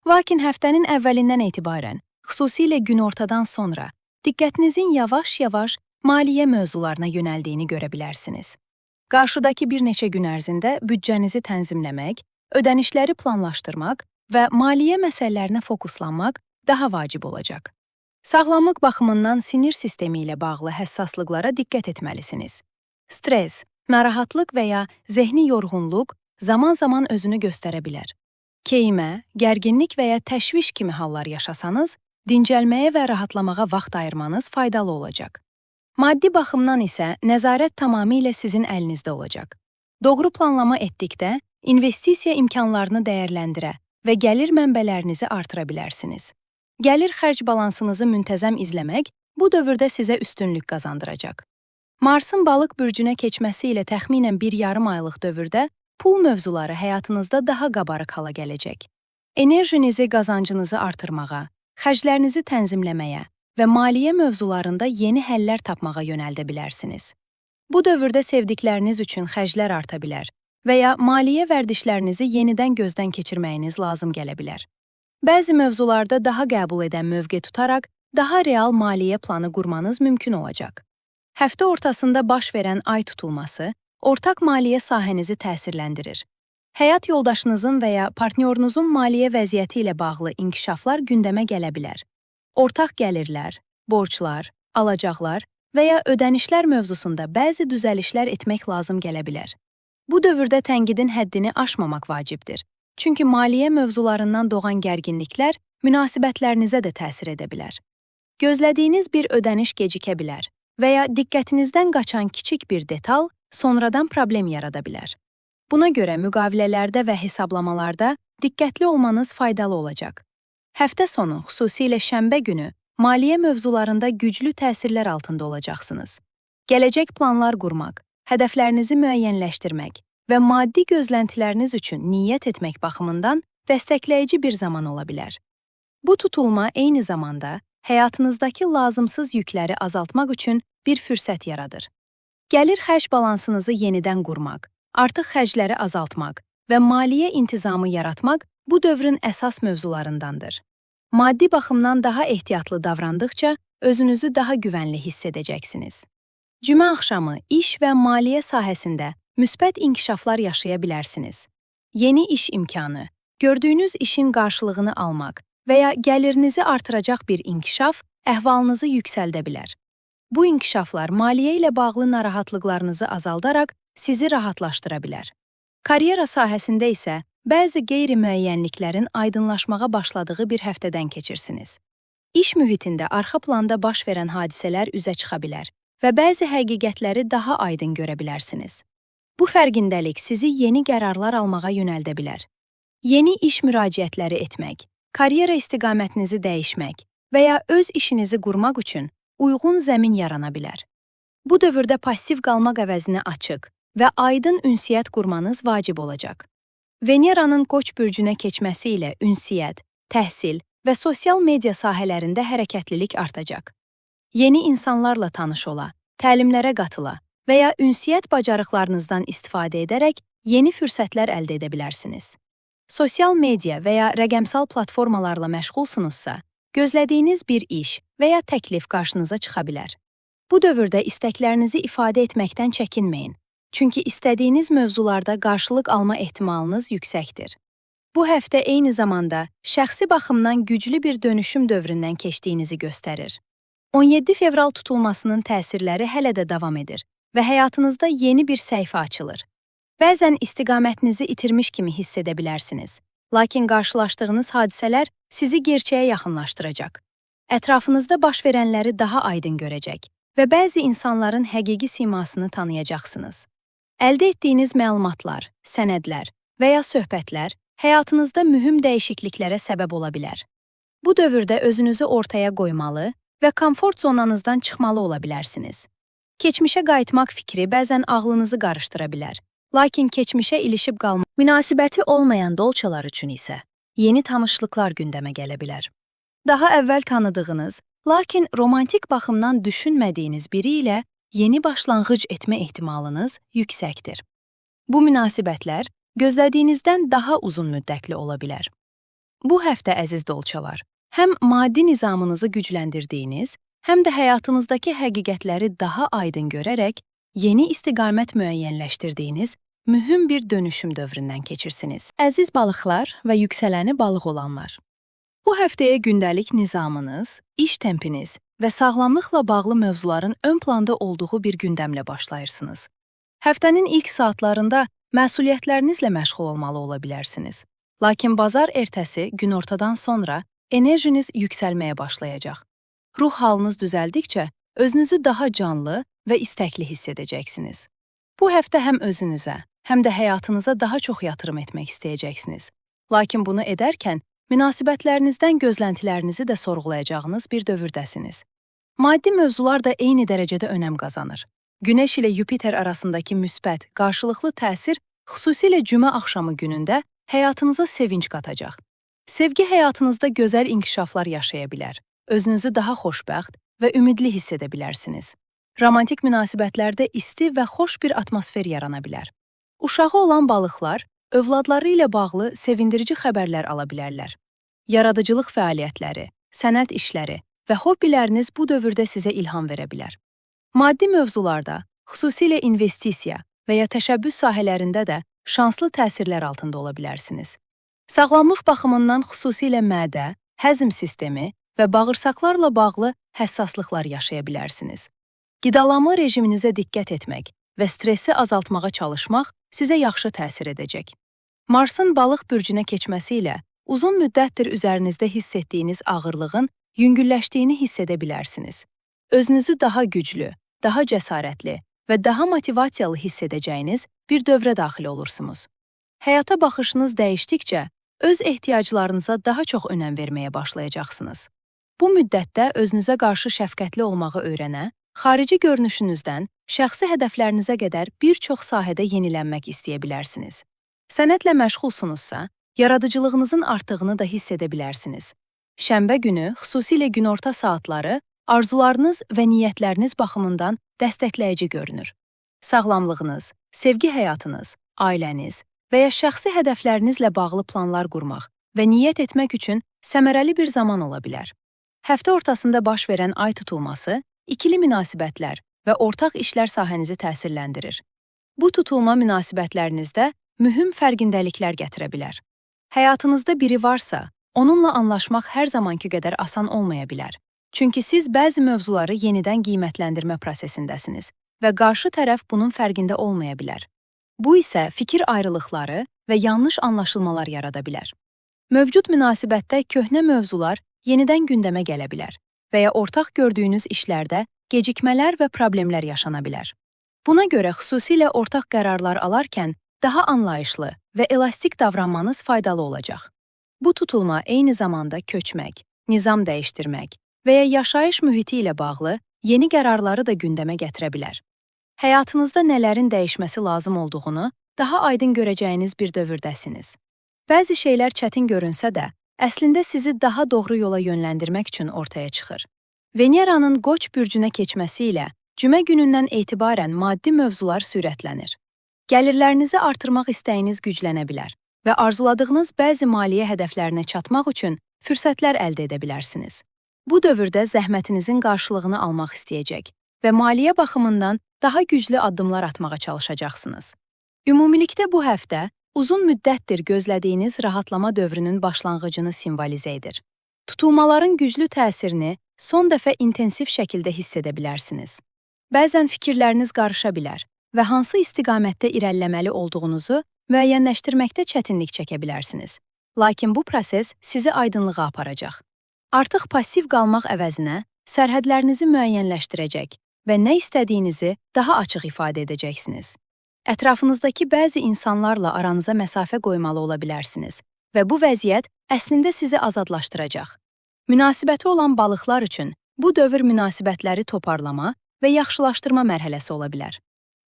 Lakin həftənin əvvəlindən etibarən, xüsusilə günortadan sonra, diqqətinizin yavaş-yavaş maliyyə mövzularına yönəldiyini görə bilərsiniz. Qarşıdakı bir neçə gün ərzində büdcənizi tənzimləmək, ödənişləri planlaşdırmaq və maliyyə məsələlərinə fokuslanmaq daha vacib olacaq. Sağlamlıq baxımından sinir sistemi ilə bağlı həssaslıqlara diqqət etməlisiniz. Stres, narahatlıq və ya zehni yorğunluq zaman-zaman özünü göstərə bilər. Keyimə, gərginlik və ya təşviş kimi hallar yaşasanız, dincəlməyə və rahatlamağa vaxt ayırmanız faydalı olacaq. Maddi baxımdan isə nəzarət tamamilə sizin əlinizdə olacaq. Doğru planlama etdikdə, investisiya imkanlarını dəyərləndirə və gəlir mənbələrinizi artıra bilərsiniz. Gəlir-xərc balansınızı müntəzəm izləmək bu dövrdə sizə üstünlük qazandıracaq. Marsın balıq bürcünə keçməsi ilə təxminən bir yarım aylıq dövrdə pul mövzuları həyatınızda daha qabarıq hala gələcək. Enerjinizi, qazancınızı artırmağa, xərclərinizi tənzimləməyə və maliyyə mövzularında yeni həllər tapmağa yönəldə bilərsiniz. Bu dövrdə sevdikləriniz üçün xərclər arta bilər və ya maliyyə vərdişlərinizi yenidən gözdən keçirməyiniz lazım gələ bilər. Bəzi mövzularda daha qəbul edən mövqe tutaraq, daha real maliyyə planı qurmanız mümkün olacaq. Həftə ortasında baş verən ay tutulması, ortaq maliyyə sahənizi təsirləndirir. Həyat yoldaşınızın və ya partnyorunuzun maliyyə vəziyyəti ilə bağlı inkişaflar gündəmə gələ bilər. Ortaq gəlirlər, borclar, alacaqlar və ya ödənişlər mövzusunda bəzi düzəlişlər etmək lazım gələ bilər. Bu dövrdə tənqidin həddini aşmamaq vacibdir. Çünki maliyyə mövzularından doğan gərginliklər münasibətlərinizə də təsir edə bilər. Gözlədiyiniz bir ödəniş gecikə bilər və ya diqqətinizdən qaçan kiçik bir detal sonradan problem yarada bilər. Buna görə müqavilələrdə və hesablamalarda diqqətli olmanız faydalı olacaq. Həftə sonu, xüsusilə şənbə günü, maliyyə mövzularında güclü təsirlər altında olacaqsınız. Gələcək planlar qurmaq, hədəflərinizi müəyyənləşdirmək və maddi gözləntiləriniz üçün niyyət etmək baxımından dəstəkləyici bir zaman ola bilər. Bu tutulma eyni zamanda həyatınızdakı lazımsız yükləri azaltmaq üçün bir fürsət yaradır. Gəlir-xərc balansınızı yenidən qurmaq, artıq xərcləri azaltmaq və maliyyə intizamı yaratmaq bu dövrün əsas mövzularındandır. Maddi baxımdan daha ehtiyatlı davrandıqca özünüzü daha güvənli hiss edəcəksiniz. Cümə axşamı iş və maliyyə sahəsində müsbət inkişaflar yaşaya bilərsiniz. Yeni iş imkanı, gördüyünüz işin qarşılığını almaq və ya gəlirinizi artıracaq bir inkişaf əhvalınızı yüksəldə bilər. Bu inkişaflar maliyyə ilə bağlı narahatlıqlarınızı azaldaraq sizi rahatlaşdıra bilər. Karyera sahəsində isə bəzi qeyri-müəyyənliklərin aydınlaşmağa başladığı bir həftədən keçirsiniz. İş mühitində arxa planda baş verən hadisələr üzə çıxa bilər və bəzi həqiqətləri daha aydın görə bilərsiniz. Bu fərqindəlik sizi yeni qərarlar almağa yönəldə bilər. Yeni iş müraciətləri etmək, karyera istiqamətinizi dəyişmək və ya öz işinizi qurmaq üçün uyğun zəmin yarana bilər. Bu dövrdə passiv qalmaq əvəzinə açıq və aydın ünsiyyət qurmanız vacib olacaq. Veneranın Qoç bürcünə keçməsi ilə ünsiyyət, təhsil və sosial media sahələrində hərəkətlilik artacaq. Yeni insanlarla tanış ola, təlimlərə qatıla və ya ünsiyyət bacarıqlarınızdan istifadə edərək yeni fürsətlər əldə edə bilərsiniz. Sosial media və ya rəqəmsal platformalarla məşğulsunuzsa, gözlədiyiniz bir iş və ya təklif qarşınıza çıxa bilər. Bu dövrdə istəklərinizi ifadə etməkdən çəkinməyin, çünki istədiyiniz mövzularda qarşılıq alma ehtimalınız yüksəkdir. Bu həftə eyni zamanda şəxsi baxımdan güclü bir dönüşüm dövründən keçdiyinizi göstərir. 17 fevral tutulmasının təsirləri hələ də davam edir və həyatınızda yeni bir səhifə açılır. Bəzən istiqamətinizi itirmiş kimi hiss edə bilərsiniz, lakin qarşılaşdığınız hadisələr sizi gerçəyə yaxınlaşdıracaq. Ətrafınızda baş verənləri daha aydın görəcək və bəzi insanların həqiqi simasını tanıyacaqsınız. Əldə etdiyiniz məlumatlar, sənədlər və ya söhbətlər həyatınızda mühüm dəyişikliklərə səbəb ola bilər. Bu dövrdə özünüzü ortaya qoymalı və komfort zonanızdan çıxmalı ola bilərsiniz. Keçmişə qayıtmaq fikri bəzən ağlınızı qarışdıra bilər. Lakin keçmişə ilişib qalmaq münasibəti olmayan dolçalar üçün isə yeni tanışlıqlar gündəmə gələ bilər. Daha əvvəl tanıdığınız, lakin romantik baxımdan düşünmədiyiniz biri ilə yeni başlanğıc etmə ehtimalınız yüksəkdir. Bu münasibətlər gözlədiyinizdən daha uzun müddətli ola bilər. Bu həftə əziz dolçalar, həm maddi nizamınızı gücləndirdiyiniz, həm də həyatınızdakı həqiqətləri daha aydın görərək yeni istiqamət müəyyənləşdirdiyiniz mühüm bir dönüşüm dövründən keçirsiniz. Əziz balıqlar və yüksələni balıq olanlar. Bu həftəyə gündəlik nizamınız, iş tempiniz və sağlamlıqla bağlı mövzuların ön planda olduğu bir gündəmlə başlayırsınız. Həftənin ilk saatlarında məsuliyyətlərinizlə məşğul olmalı ola bilərsiniz. Lakin bazar ertəsi günortadan sonra enerjiniz yüksəlməyə başlayacaq. Ruh halınız düzəldikcə özünüzü daha canlı və istəkli hiss edəcəksiniz. Bu həftə həm özünüzə, həm də həyatınıza daha çox yatırım etmək istəyəcəksiniz. Lakin bunu edərkən münasibətlərinizdən gözləntilərinizi də sorğulayacağınız bir dövrdəsiniz. Maddi mövzular da eyni dərəcədə önəm qazanır. Günəş ilə Yupiter arasındakı müsbət, qarşılıqlı təsir xüsusilə cümə axşamı günündə həyatınıza sevinc qatacaq. Sevgi həyatınızda gözəl inkişaflar yaşaya bilər. Özünüzü daha xoşbəxt və ümidli hiss edə bilərsiniz. Romantik münasibətlərdə isti və xoş bir atmosfer yarana bilər. Uşağı olan balıqlar övladları ilə bağlı sevindirici xəbərlər ala bilərlər. Yaradıcılıq fəaliyyətləri, sənət işləri və hobbiləriniz bu dövrdə sizə ilham verə bilər. Maddi mövzularda, xüsusilə investisiya və ya təşəbbüs sahələrində də şanslı təsirlər altında ola bilərsiniz. Sağlamlıq baxımından xüsusilə mədə, həzm sistemi və bağırsaqlarla bağlı həssaslıqlar yaşaya bilərsiniz. Qidalanma rejiminizə diqqət etmək və stressi azaltmağa çalışmaq sizə yaxşı təsir edəcək. Marsın balıq bürcünə keçməsi ilə uzun müddətdir üzərinizdə hiss etdiyiniz ağırlığın yüngülləşdiyini hiss edə bilərsiniz. Özünüzü daha güclü, daha cəsarətli və daha motivasiyalı hiss edəcəyiniz bir dövrə daxil olursunuz. Həyata baxışınız dəyişdikcə öz ehtiyaclarınıza daha çox önəm verməyə başlayacaqsınız. Bu müddətdə özünüzə qarşı şəfqətli olmağı öyrənə, xarici görünüşünüzdən şəxsi hədəflərinizə qədər bir çox sahədə yenilənmək istəyə bilərsiniz. Sənətlə məşğulsunuzsa, yaradıcılığınızın artdığını da hiss edə bilərsiniz. Şənbə günü, xüsusilə günorta saatları, arzularınız və niyyətləriniz baxımından dəstəkləyici görünür. Sağlamlığınız, sevgi həyatınız, ailəniz və ya şəxsi hədəflərinizlə bağlı planlar qurmaq və niyyət etmək üçün səmərəli bir zaman ola bilər. Həftə ortasında baş verən ay tutulması, ikili münasibətlər və ortaq işlər sahənizi təsirləndirir. Bu tutulma münasibətlərinizdə mühüm fərqindəliklər gətirə bilər. Həyatınızda biri varsa, onunla anlaşmaq hər zamanki qədər asan olmaya bilər. Çünki siz bəzi mövzuları yenidən qiymətləndirmə prosesindəsiniz və qarşı tərəf bunun fərqində olmaya bilər. Bu isə fikir ayrılıqları və yanlış anlaşılmalar yarada bilər. Mövcud münasibətdə köhnə mövzular yenidən gündəmə gələ bilər və ya ortaq gördüyünüz işlərdə gecikmələr və problemlər yaşana bilər. Buna görə xüsusilə ortaq qərarlar alarkən daha anlayışlı və elastik davranmanız faydalı olacaq. Bu tutulma eyni zamanda köçmək, nizam dəyişdirmək və ya yaşayış mühiti ilə bağlı yeni qərarları da gündəmə gətirə bilər. Həyatınızda nələrin dəyişməsi lazım olduğunu daha aydın görəcəyiniz bir dövrdəsiniz. Bəzi şeylər çətin görünsə də, əslində sizi daha doğru yola yönləndirmək üçün ortaya çıxır. Veneranın Qoç bürcünə keçməsi ilə cümə günündən etibarən maddi mövzular sürətlənir. Gəlirlərinizi artırmaq istəyiniz güclənə bilər və arzuladığınız bəzi maliyyə hədəflərinə çatmaq üçün fürsətlər əldə edə bilərsiniz. Bu dövrdə zəhmətinizin qarşılığını almaq istəyəcək və maliyyə baxımından daha güclü addımlar atmağa çalışacaqsınız. Ümumilikdə bu həftə uzun müddətdir gözlədiyiniz rahatlama dövrünün başlanğıcını simvolizə edir. Tutulmaların güclü təsirini son dəfə intensiv şəkildə hiss edə bilərsiniz. Bəzən fikirləriniz qarışa bilər və hansı istiqamətdə irəliləməli olduğunuzu müəyyənləşdirməkdə çətinlik çəkə bilərsiniz. Lakin bu proses sizi aydınlığa aparacaq. Artıq passiv qalmaq əvəzinə sərhədlərinizi müəyyənləşdirəcək və nə istədiyinizi daha açıq ifadə edəcəksiniz. Ətrafınızdakı bəzi insanlarla aranıza məsafə qoymalı ola bilərsiniz və bu vəziyyət əslində sizi azadlaşdıracaq. Münasibəti olan balıqlar üçün bu dövr münasibətləri toparlama və yaxşılaşdırma mərhələsi ola bilər.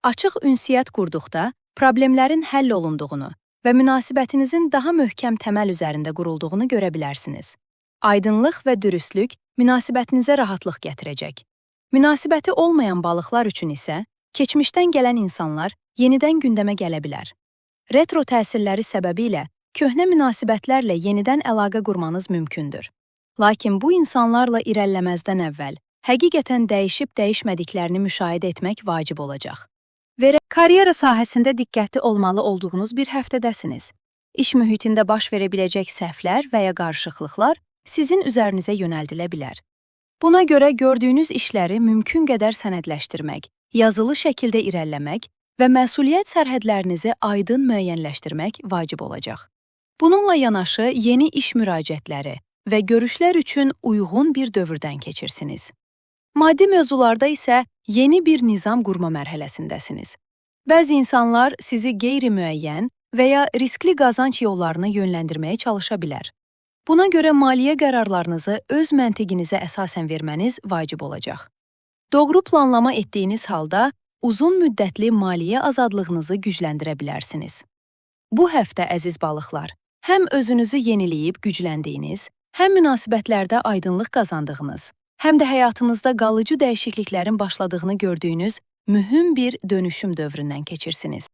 Açıq ünsiyyət qurduqda problemlərin həll olunduğunu və münasibətinizin daha möhkəm təməl üzərində qurulduğunu görə bilərsiniz. Aydınlıq və dürüstlük münasibətinizə rahatlıq gətirəcək. Münasibəti olmayan balıqlar üçün isə keçmişdən gələn insanlar yenidən gündəmə gələ bilər. Retro təsirləri səbəbilə köhnə münasibətlərlə yenidən əlaqə qurmanız mümkündür. Lakin bu insanlarla irəliləməzdən əvvəl həqiqətən dəyişib-dəyişmədiklərini müşahidə etmək vacib olacaq. Karyera sahəsində diqqətli olmalı olduğunuz bir həftədəsiniz. İş mühitində baş verə biləcək səhvlər və ya qarışıqlıqlar sizin üzərinizə yönəldilə bilər. Buna görə gördüyünüz işləri mümkün qədər sənədləşdirmək, yazılı şəkildə irəliləmək və məsuliyyət sərhədlərinizi aydın müəyyənləşdirmək vacib olacaq. Bununla yanaşı yeni iş müraciətləri və görüşlər üçün uyğun bir dövrdən keçirsiniz. Maddi mövzularda isə yeni bir nizam qurma mərhələsindəsiniz. Bəzi insanlar sizi qeyri-müəyyən və ya riskli qazanc yollarına yönləndirməyə çalışa bilər. Buna görə maliyyə qərarlarınızı öz məntiqinizə əsasən verməniz vacib olacaq. Doğru planlama etdiyiniz halda uzun müddətli maliyyə azadlığınızı gücləndirə bilərsiniz. Bu həftə, əziz balıqlar, həm özünüzü yeniləyib gücləndiyiniz, həm münasibətlərdə aydınlıq qazandığınız, həm də həyatınızda qalıcı dəyişikliklərin başladığını gördüyünüz mühüm bir dönüşüm dövründən keçirsiniz.